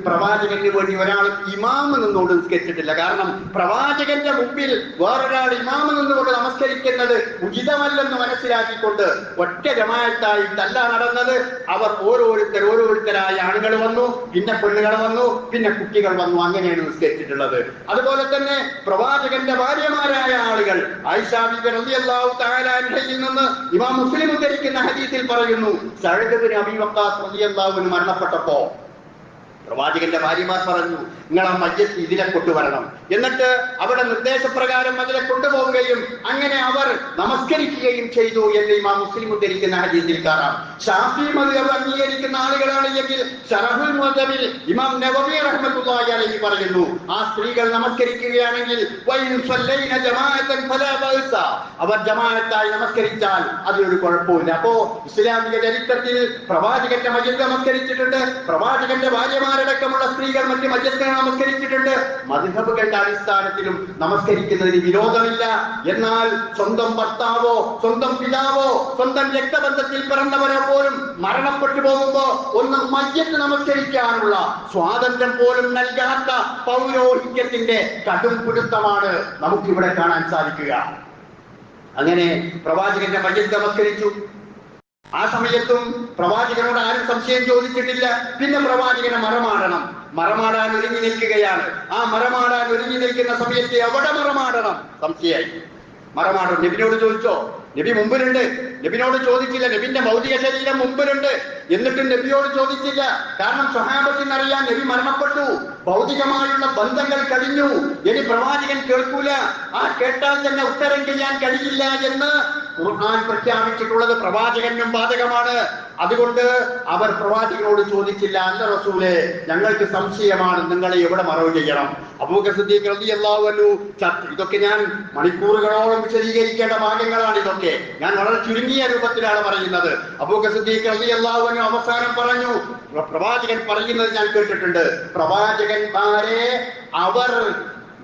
പ്രവാചകന് വേണ്ടി ഒരാൾ ഇമാമ് നിന്നുകൊണ്ട് നിസ്കരിച്ചിട്ടില്ല. കാരണം പ്രവാചകന്റെ മുമ്പിൽ വേറൊരാൾ ഇമാമ് നിന്നുകൊണ്ട് നമസ്കരിക്കുന്നത് ഉചിതമല്ലെന്ന് മനസ്സിലാക്കിക്കൊണ്ട് ഒറ്റ ജമാഅത്തായിട്ടല്ല നടന്നത്. അവർ ഓരോരുത്തരായ ആണുങ്ങൾ വന്നു, പിന്നെ പെണ്ണുകൾ വന്നു, പിന്നെ കുട്ടികൾ വന്നു. അങ്ങനെയാണ് നിസ്കരിച്ചിട്ടുള്ളത്. അതുപോലെ തന്നെ പ്രവാചകന്റെ ഭാര്യമാരായ ആളുകൾ ആയിഷ ബിബി റളിയല്ലാഹു തആല അൻഹയിൽ നിന്ന് ഇമാം മുസ്ലിം ഉദ്ധരിക്കുന്ന ഹദീസിൽ പറയുന്നു, സഅദ് ഇബ്നു അബീ വഖാസ് റളിയല്ലാഹു അൻഹു മരണപ്പെട്ടപ്പോ പ്രവാചകന്റെ ഭാര്യമാർ പറഞ്ഞു, നിങ്ങൾ ആ മയ്യത്ത് ഇതിലെ കൊണ്ടുവരണം. എന്നിട്ട് അവിടെ നിർദ്ദേശപ്രകാരം അതിലെ കൊണ്ടുപോവുകയും അങ്ങനെ അവർ നമസ്കരിക്കുകയും ചെയ്തു എന്ന് ഇമാം മുസ്ലിം ഉദ്ധരിക്കുന്ന ഹദീസിൽ കാണാം. ശാഫിഈ മദ്ഹബ് അംഗീകരിക്കുന്ന ആളുകളാണ് എങ്കിൽ ശറഹുൽ മുഅദ്ദബിൽ ഇമാം നവവി റഹ്മത്തുള്ളാഹി അലൈഹി പറയുന്നു, ആ സ്ത്രീകൾ നമസ്കരിക്കുകയാണെങ്കിൽ അവർ ജമാഅത്തായി നമസ്കരിച്ചാൽ അതിലൊരു കുഴപ്പമില്ല. അപ്പോ ഇസ്ലാമിക ചരിത്രത്തിൽ പ്രവാചകന്റെ മയ്യത്ത് നമസ്കരിച്ചിട്ടുണ്ട്. പ്രവാചകന്റെ ഭാര്യമാരടക്കമുള്ള സ്ത്രീകൾ മറ്റ് മയ്യത്ത് നമസ്കരിച്ചിട്ടുണ്ട്. മദ്ഹബുകളുടെ അടിസ്ഥാനത്തിലും നമസ്കരിക്കുന്നതിന് വിരോധമില്ല. എന്നാൽ സ്വന്തം ഭർത്താവോ സ്വന്തം പിതാവോ സ്വന്തം രക്തബന്ധത്തിൽ പിറന്നവരോ പോലും മരണപ്പെട്ടു പോകുമ്പോ ഒന്ന് മയ്യത്ത് നമസ്കരിക്കാനുള്ള സ്വാതന്ത്ര്യം പോലും നൽകാത്ത പൗരോഹിത്യത്തിന്റെ കടും പിടുത്തമാണ് നമുക്കിവിടെ കാണാൻ സാധിക്കുക. അങ്ങനെ പ്രവാചകന്റെ മയ്യത്ത് നമസ്കരിച്ചു. ആ സമയത്തും പ്രവാചകനോട് ആരും സംശയം ചോദിച്ചിട്ടില്ല. പിന്നെ പ്രവാചകനെ മറമാടാൻ ഒരുങ്ങി നിൽക്കുകയാണ്. ആ മറമാടാൻ ഒരുങ്ങി നിൽക്കുന്ന സമയത്ത് എവിടെ മറമാടണം? സംശയമായി. മറമാടും. നബിനോട് ചോദിച്ചോ? നബി മുമ്പിലുണ്ട്. നബിനോട് ചോദിച്ചില്ല. നബിന്റെ ഭൗതിക ശരീരം മുമ്പിലുണ്ട്. എന്നിട്ടും നബിയോട് ചോദിച്ചില്ല. കാരണം സ്വഹാബത്തിനറിയാൻ നബി മരണപ്പെട്ടു, ഭൗതികമായുള്ള ബന്ധങ്ങൾ കഴിഞ്ഞു. ഇനി പ്രവാചകൻ കേൾക്കൂല, ആ കേട്ടാൽ തന്നെ ഉത്തരം ചെയ്യാൻ കഴിയില്ല എന്ന് ഖുർആൻ പ്രഖ്യാപിച്ചിട്ടുള്ളത് പ്രവാചകനും ബാധകമാണ്. അതുകൊണ്ട് അവർ പ്രവാചകനോട് ചോദിച്ചില്ല, അല്ല റസൂലേ, ഞങ്ങൾക്ക് സംശയമാണ്, നിങ്ങളെ എവിടെ മറവ് ചെയ്യണം? അബൂബക്കർ സിദ്ദീഖ് റളിയല്ലാഹു അൻഹു ഇതൊക്കെ ഞാൻ മണിക്കൂറുകളോളം വിശദീകരിക്കേണ്ട ഭാഗങ്ങളാണ്. ഇതൊക്കെ ഞാൻ വളരെ ചുരുങ്ങിയ രൂപത്തിലാണ് പറയുന്നത്. അബൂബക്കർ സിദ്ദീഖ് റളിയല്ലാഹു അൻഹു അവസാനം പറഞ്ഞു, പ്രവാചകൻ പറയുന്നത് ഞാൻ കേട്ടിട്ടുണ്ട്, പ്രവാചകന്മാരെ അവർ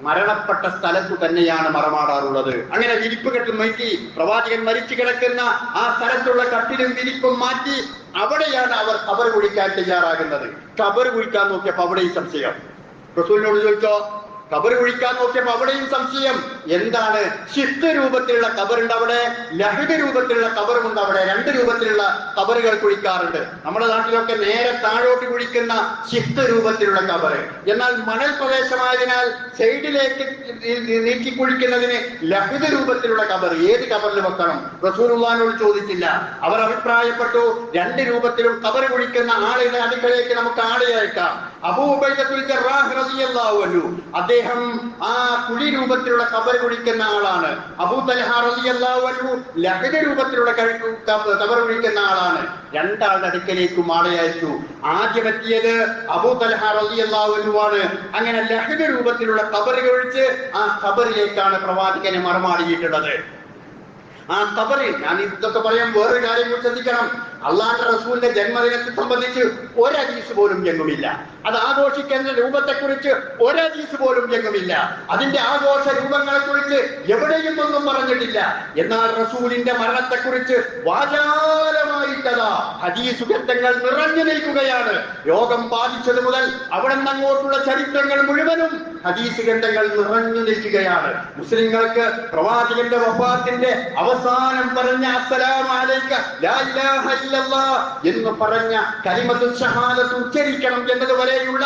മരണപ്പെട്ട സ്ഥലത്തു തന്നെയാണ് മറമാടാറുള്ളത്. അങ്ങനെ വിരിപ്പ് കെട്ടും മാറ്റി പ്രവാചകൻ മരിച്ചു കിടക്കുന്ന ആ സ്ഥലത്തുള്ള കട്ടിലും വിരിപ്പും മാറ്റി അവിടെയാണ് അവർ കബർ കുഴിക്കാൻ തയ്യാറാകുന്നത്. കബർ കുഴിക്കാൻ നോക്കിയപ്പോ അവിടെയും സംശയം. റസൂലിനോട് ചോദിച്ചോ? കബർ കുഴിക്കാൻ നോക്കിയപ്പോ അവിടെയും സംശയം. എന്താണ്? ശിഫ്റ്റ് രൂപത്തിലുള്ള കബറുണ്ട് അവിടെ, ലഹദ് രൂപത്തിലുള്ള കബറുമുണ്ട് അവിടെ. 2 രൂപത്തിലുള്ള കബറുകൾ കുഴിക്കാറുണ്ട്. നമ്മുടെ നാട്ടിലൊക്കെ നേരെ താഴോട്ട് കുഴിക്കുന്ന ശിഫ്റ്റ് രൂപത്തിലുള്ള കബറ്. എന്നാൽ മണൽ പ്രദേശമായതിനാൽ സൈഡിലേക്ക് നീക്കി കുഴിക്കുന്നതിന് ലഹദ് രൂപത്തിലുള്ള കബർ. ഏത് കബറിൽ വെക്കണം? റസൂലുള്ളാഹിനോട് ചോദിച്ചില്ല. അവർ അഭിപ്രായപ്പെട്ടു, 2 രൂപത്തിലും കബർ കുഴിക്കുന്ന ആളുടെ അടുക്കളയിലേക്ക് നമുക്ക് ആളെ അയക്കാം. അബൂ ഉബൈദത്തുൽ ജറാഹ് റളിയല്ലാഹു അൻഹു അദ്ദേഹം ആ കുഴി രൂപത്തിലുള്ള ഖബർ കുഴിക്കുന്ന ആളാണ്. അബൂ തൽഹ റളിയല്ലാഹു അൻഹു ലഹദ രൂപത്തിലുള്ള ഖബർ കുഴിക്കുന്ന ആളാണ്. രണ്ടാളുടെ അടുക്കലേക്കും ആളെ അയച്ചു. ആദ്യം എത്തിയത് അബൂ തൽഹ റളിയല്ലാഹു അൻഹു ആണ്. അങ്ങനെ ലഹദ രൂപത്തിലുള്ള ഖബർ കുഴിച്ച് ആ ഖബറിലേക്കാണ് പ്രവാചകനെ മറമാടിയിട്ടുള്ളത്. ആ ഖബറിൽ ഞാൻ ഇതൊക്കെ പറയാൻ വേറൊരു കാര്യം കൂടി ശ്രദ്ധിക്കണം. അള്ളാഹുവിന്റെ റസൂലിന്റെ ജന്മദിനത്തെ സംബന്ധിച്ച് ഒരു ഹദീസ് പോലും എങ്ങുമില്ല. അത് ആഘോഷിക്കുന്ന രൂപത്തെക്കുറിച്ച് ഒരു ഹദീസ് പോലും എങ്ങുമില്ല. അതിന്റെ ആഘോഷ രൂപങ്ങളെ കുറിച്ച് എവിടെയും ഒന്നും പറഞ്ഞിട്ടില്ല. എന്നാൽ റസൂലിന്റെ മരണത്തെക്കുറിച്ച് വാചാലമായിട്ടതാ ഹദീസ് ഗ്രന്ഥങ്ങൾ നിറഞ്ഞു നിൽക്കുകയാണ്. രോഗം ബാധിച്ചത് മുതൽ അവിടെ നിന്നങ്ങോട്ടുള്ള ചരിത്രങ്ങൾ മുഴുവനും ഹദീസ് ഗ്രന്ഥങ്ങൾ നിറഞ്ഞു നിൽക്കുകയാണ്. മുസ്ലിങ്ങൾക്ക് പ്രവാചകന്റെ വഫാത്തിന്റെ അവസാനം പറഞ്ഞ അസ്സലാമു അലൈക ലാ ഇലാഹ ഇല്ലല്ലാഹ് എന്ന് പറഞ്ഞ കലിമത്തു ഷഹാദത്ത് ഉച്ചരിക്കണം എന്നതുവരെയുള്ള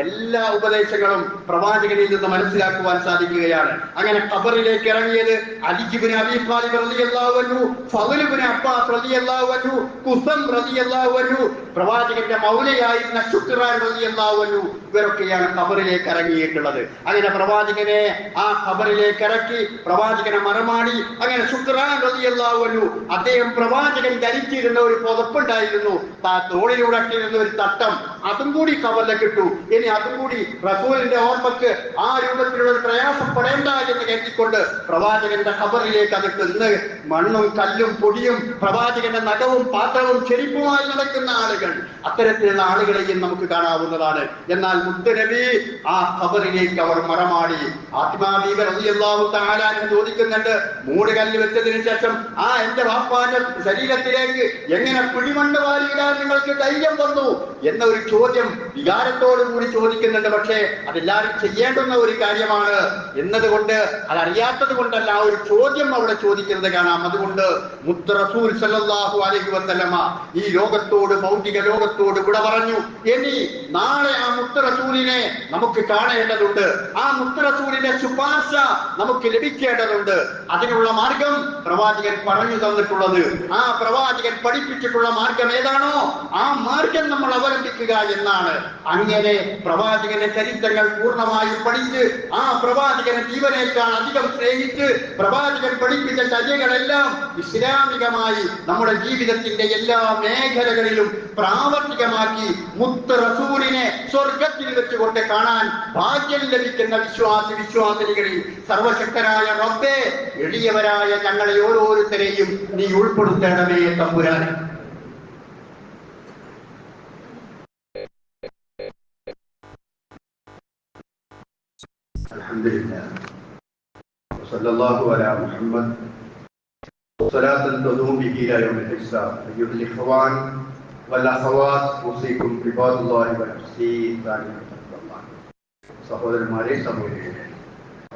എല്ലാ ഉപദേശങ്ങളും പ്രവാചകനിൽ നിന്ന് മനസ്സിലാക്കുവാൻ സാധിക്കുകയാണ്. അങ്ങനെ ഖബറിലേക്ക് ഇറങ്ങിയത് അലി ഇബ്നു അബീ ത്വാലിബ് റളിയല്ലാഹു അൻഹു, ഫളൽ ഇബ്നു അബ്ബാസ് റളിയല്ലാഹു അൻഹു, ഖുസം റളിയല്ലാഹു അൻഹു, പ്രവാചകന്റെ മൗലയായിരുന്ന ശുക്രാൻ റളിയല്ലാഹു അൻഹു, ഇവരൊക്കെയാണ് ഖബറിലേക്ക് ഇറങ്ങിയിട്ടുള്ളത്. അങ്ങനെ പ്രവാചകനെ ആ ഖബറിലേക്ക് ഇറക്കി പ്രവാചകനെ മറമാടി. അങ്ങനെ ശുക്രാൻ റളിയല്ലാഹു അൻഹു അദ്ദേഹം പ്രവാചകൻ ധരിച്ചിരുന്ന ഒരു പുതപ്പുണ്ടായിരുന്നു, തോളിലൂടെ ഇട്ടിരുന്ന ഒരു തട്ടം, അതും കൂടി ഖബറിലേക്ക് ഇട്ടു. ഇനി അതും കൂടി റസൂലിന്റെ ഓർമ്മക്ക് ആ രൂപത്തിലുള്ള ഒരു പ്രയാസപ്പെടേണ്ട എന്ന് കരുതിക്കൊണ്ട് പ്രവാചകന്റെ ഖബറിലേക്ക് അതിട്ട് ഇന്ന് മണ്ണും കല്ലും പൊടിയും പ്രവാചകന്റെ നഖവും പാത്രവും ചെരിപ്പുമായി നടക്കുന്ന ആളുകൾ, അത്തരത്തിലുള്ള ആളുകളെയും നമുക്ക് കാണാവുന്നതാണ്. എന്നാൽ മുത്തുനബി ആ ഖബറിലേക്ക് അവർ മറമാടി. ഫാത്തിമ ബീവി റളിയല്ലാഹു തആല അൻഹ ചോദിക്കുന്നുണ്ട്, മൂടുകല്ല് വെച്ചതിന് ശേഷം ആ എന്റെ വാപ്പാന്റെ ശരീരത്തിലേക്ക് എങ്ങനെ കുഴിമണ്ണ് വാരിയിടാൻ നിങ്ങൾക്ക് ധൈര്യം വന്നു എന്ന ഒരു ചോദ്യം വികാരത്തോടു കൂടി ചോദിക്കുന്നുണ്ട്. പക്ഷേ അതെല്ലാവരും ചെയ്യേണ്ടുന്ന ഒരു കാര്യമാണ് എന്നതുകൊണ്ട്, അതറിയാത്തത് കൊണ്ടല്ല ആ ഒരു ചോദ്യം അവിടെ ചോദിക്കുന്നത് കാണാം. അതുകൊണ്ട് മുത്ത് റസൂൽ സല്ലല്ലാഹു അലൈഹി വസല്ലമ ഈ ലോകത്തോട്, ഭൗതിക ലോകത്തോട് വിട പറഞ്ഞു. ഇനി നാളെ ആ മുത്ത് റസൂലിനെ നമുക്ക് കാണേണ്ടതുണ്ട്. ആ മുത്ത് റസൂലിന്റെ ശുപാർശ നമുക്ക് ലഭിക്കേണ്ടതുണ്ട്. അതിനുള്ള മാർഗം പ്രവാചകൻ പറഞ്ഞു തന്നിട്ടുള്ളത്, ആ പ്രവാചകൻ പഠിപ്പിച്ചിട്ടുള്ള മാർഗം ഏതാണോ ആ മാർഗം നമ്മൾ അവലംബിക്കുക എന്നാണ്. അങ്ങനെ പ്രവാചകന്റെ ചരിത്രങ്ങൾ പൂർണ്ണമായും പഠിച്ച് ആ പ്രവാചകനെ ജീവനേക്കാൾ അധികം സ്നേഹിച്ച് പ്രവാചകൻ പഠിപ്പിച്ച ചര്യകളെല്ലാം ഇസ്ലാമികമായി നമ്മുടെ ജീവിതത്തിന്റെ എല്ലാ മേഖലകളിലും പ്രാവർത്തികമാക്കി മുത്ത് റസൂലിനെ സ്വർഗത്തിൽ വെച്ചുകൊണ്ട് കാണാൻ ഭാഗ്യം ലഭിക്കുന്ന വിശ്വാസിനികളിൽ സർവശക്തനായ റബ്ബേ, എളിയവരായ ഞങ്ങളെ ഓരോരുത്തരെയും നീ ഉൾപ്പെടുത്തേണമേ തമ്പുരാനെ. അൽഹംദുലില്ലാഹ് വസല്ലല്ലാഹു അലാ മുഹമ്മദ് സ്വലാത്തൻ തദൂം ബിഹി ഇലാ യൗമിൽ ഹിസാബ്. അയ്യുഹൽ ഇഖ്വാൻ വൽ അഖവാത്ത് ഉസീകും ബിഇബാദില്ലാഹി വനഫ്സി തഖ്വല്ലാഹ്. സഹോദരന്മാരെ, സഹോദരികളെ,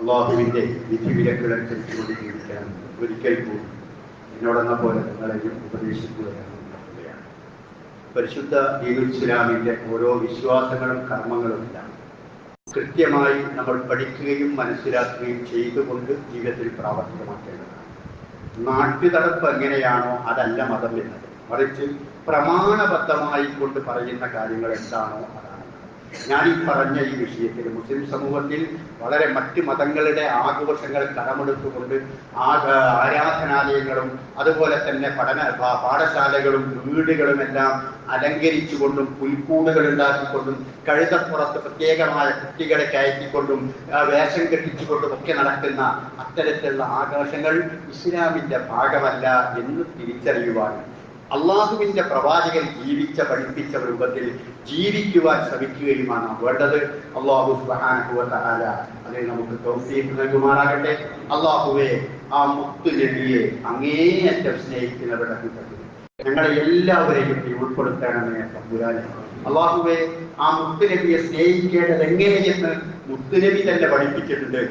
അല്ലാഹുവിന്റെ വിധിവിലക്കുകളനുസരിച്ചുകൊണ്ട് ജീവിക്കാൻ ഒരിക്കൽ കൂടി എന്നോടെന്ന പോലെ നിങ്ങളെയും ഉപദേശിക്കുകയാണ്. പരിശുദ്ധ ദീനുൽ ഇസ്ലാമിന്റെ ഓരോ വിശ്വാസങ്ങളും കർമ്മങ്ങളും എല്ലാം കൃത്യമായി നമ്മൾ പഠിക്കുകയും മനസ്സിലാക്കുകയും ചെയ്തുകൊണ്ട് ജീവിതത്തിൽ പ്രാവർത്തികമാക്കേണ്ടതാണ്. നാട്ടുതടപ്പ് എങ്ങനെയാണോ അതല്ല മതം എന്നത്, മറിച്ച് പ്രമാണബദ്ധമായി കൊണ്ട് പറയുന്ന കാര്യങ്ങൾ എന്താണോ അതാണ്. ഞാൻ ഈ പറഞ്ഞ ഈ വിഷയത്തിൽ മുസ്ലിം സമൂഹത്തിൽ വളരെ മറ്റ് മതങ്ങളുടെ ആഘോഷങ്ങൾ കടമെടുത്തുകൊണ്ട് ആരാധനാലയങ്ങളും അതുപോലെ തന്നെ പാഠശാലകളും വീടുകളും എല്ലാം അലങ്കരിച്ചുകൊണ്ടും പുൽക്കൂടുകൾ ഉണ്ടാക്കിക്കൊണ്ടും കഴുതപ്പുറത്ത് പ്രത്യേകമായ കുട്ടികളെ കയറ്റിക്കൊണ്ടും വേഷം കെട്ടിച്ചുകൊണ്ടും ഒക്കെ നടക്കുന്ന അത്തരത്തിലുള്ള ആഘോഷങ്ങൾ ഇസ്ലാമിന്റെ ഭാഗമല്ല എന്ന് തിരിച്ചറിയുവാനും അള്ളാഹുവിന്റെ പ്രവാചകൻ പഠിപ്പിച്ച രൂപത്തിൽ ജീവിക്കുവാൻ ശ്രമിക്കുകയുമാണ് വേണ്ടത്. അള്ളാഹു സുബ്ഹാനഹു വ തആല അതിന് നമുക്ക് തൗഫീഖ് നൽകുമാറാകട്ടെ. അള്ളാഹുവേ, ആ മുത്ത് നബിയെ അങ്ങേയറ്റം സ്നേഹിക്കുന്നവരുടെ കൂട്ടത്തിൽ ഞങ്ങളെ എല്ലാവരെയും നീ ഉൾപ്പെടുത്തണമേ തമ്പുരാനെ. അള്ളാഹുവേ, ആ മുത്ത് നബിയെ സ്നേഹിക്കേണ്ടത് എങ്ങനെയെന്ന് മുത്ത് നബി തന്നെ പഠിപ്പിച്ചിട്ടുണ്ട്.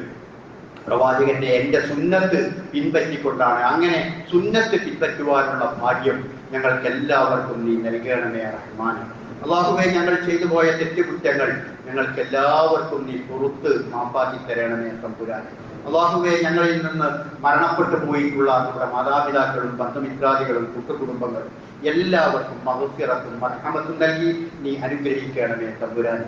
പ്രവാചകന്റെ എന്റെ സുന്നത്ത് പിൻപറ്റിക്കൊണ്ടാണ്. അങ്ങനെ സുന്നത്ത് പിൻപറ്റുവാനുള്ള ഭാഗ്യം ഞങ്ങൾക്ക് എല്ലാവർക്കും നീ നൽകണമേ റഹ്മാൻ. അള്ളാഹുവേ, ഞങ്ങൾ ചെയ്തു പോയ തെറ്റുകുറ്റങ്ങൾ ഞങ്ങൾക്ക് എല്ലാവർക്കും നീ പുറത്ത് മാപ്പാക്കി തരണമേ തമ്പുരാൻ. അള്ളാഹുവേ, ഞങ്ങളിൽ നിന്ന് മരണപ്പെട്ടു പോയിട്ടുള്ള നമ്മുടെ മാതാപിതാക്കളും ബന്ധുമിത്രാദികളും കൂട്ടുകുടുംബങ്ങളും എല്ലാവർക്കും മഗ്ഫിറത്തും മർഹമത്തും നൽകി നീ അനുഗ്രഹിക്കണമേ തമ്പുരാൻ.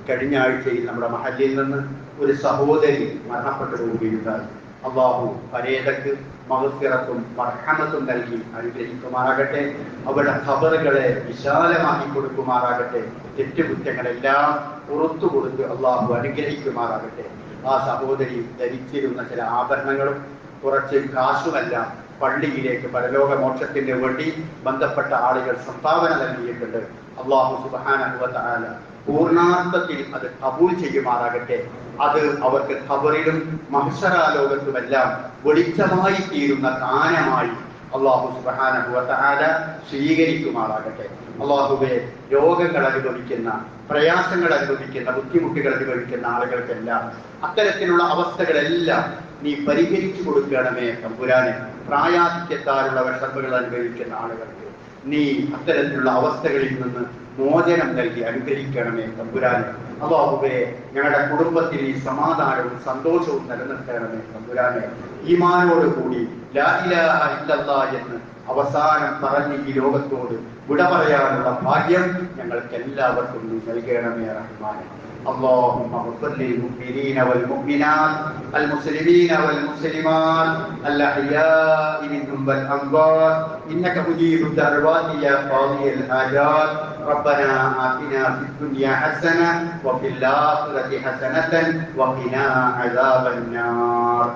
കഴിഞ്ഞ ആഴ്ചയിൽ നമ്മുടെ മഹല്ലിൽ നിന്ന് ഒരു സഹോദരി മരണപ്പെട്ടു പോവുകയുണ്ടായി. അള്ളാഹു പരേതക്ക് മഗ്ഫിറത്തും മർഹമത്തും നൽകി അനുഗ്രഹിക്കുമാറാകട്ടെ. അവരുടെ ഖബറുകളെ വിശാലമാക്കി കൊടുക്കുമാറാകട്ടെ. തെറ്റുകുറ്റങ്ങളെല്ലാം പുറത്തു കൊടുത്ത് അള്ളാഹു അനുഗ്രഹിക്കുമാറാകട്ടെ. ആ സഹോദരി ധരിച്ചിരുന്ന ചില ആഭരണങ്ങളും കുറച്ച് കാശുമെല്ലാം പള്ളിയിലേക്ക് പരലോകമോക്ഷത്തിന് വേണ്ടി ബന്ധപ്പെട്ട ആളുകൾ സംഭാവന നൽകിയിട്ടുണ്ട്. അള്ളാഹു സുബ്ഹാനഹു വ തആല പൂർണ്ണാർത്ഥത്തിൽ അത് കബൂൽ ചെയ്യുമാറാകട്ടെ. അത് അവർക്ക് ഖബറിലും മഹ്ശറാലോകത്തുമെല്ലാം വെളിച്ചമായി തീരുന്ന ദാനമായി അള്ളാഹു സുബ്ഹാനഹു വ തആല സ്വീകരിക്കുമാറാകട്ടെ. അള്ളാഹുവേ, രോഗങ്ങൾ അനുഭവിക്കുന്ന, പ്രയാസങ്ങൾ അനുഭവിക്കുന്ന, ബുദ്ധിമുട്ടുകൾ അനുഭവിക്കുന്ന ആളുകൾക്കെല്ലാം അത്തരത്തിലുള്ള അവസ്ഥകളെല്ലാം നീ പരിഹരിച്ചു കൊടുക്കണമേ തമ്പുരാനെ. പ്രായാധിക്യത്താലുള്ള വിഷമങ്ങൾ അനുഭവിക്കുന്ന ആളുകൾക്ക് നീ അത്തരത്തിലുള്ള അവസ്ഥകളിൽ നിന്ന് മോചനം നൽകി അനുഗ്രഹിക്കണമേ തമ്പുരാനെ. അല്ലാഹുവേ, ഞങ്ങളുടെ കുടുംബത്തിൽ ഈ സമാധാനവും സന്തോഷവും നിലനിർത്തണമേ തമ്പുരാനെ. ഈമാനോടുകൂടി ലാ ഇലാഹ ഇല്ലല്ലാഹ് എന്ന് അവസാനം പറഞ്ഞ് ഈ ലോകത്തോട് വിട പറയാനുള്ള ഭാഗ്യം ഞങ്ങൾക്ക് എല്ലാവർക്കും നീ നൽകണമേ റഹ്മാനെ. اللهم اغفر للمؤمنين والمؤمنات المسلمين والمسلمات الأحياء منهم والأموات إنك مجيب الدعوات يا قاضي الحاجات. ربنا آتنا في الدنيا حسنة وفي الآخرة حسنة وقنا عذاب النار.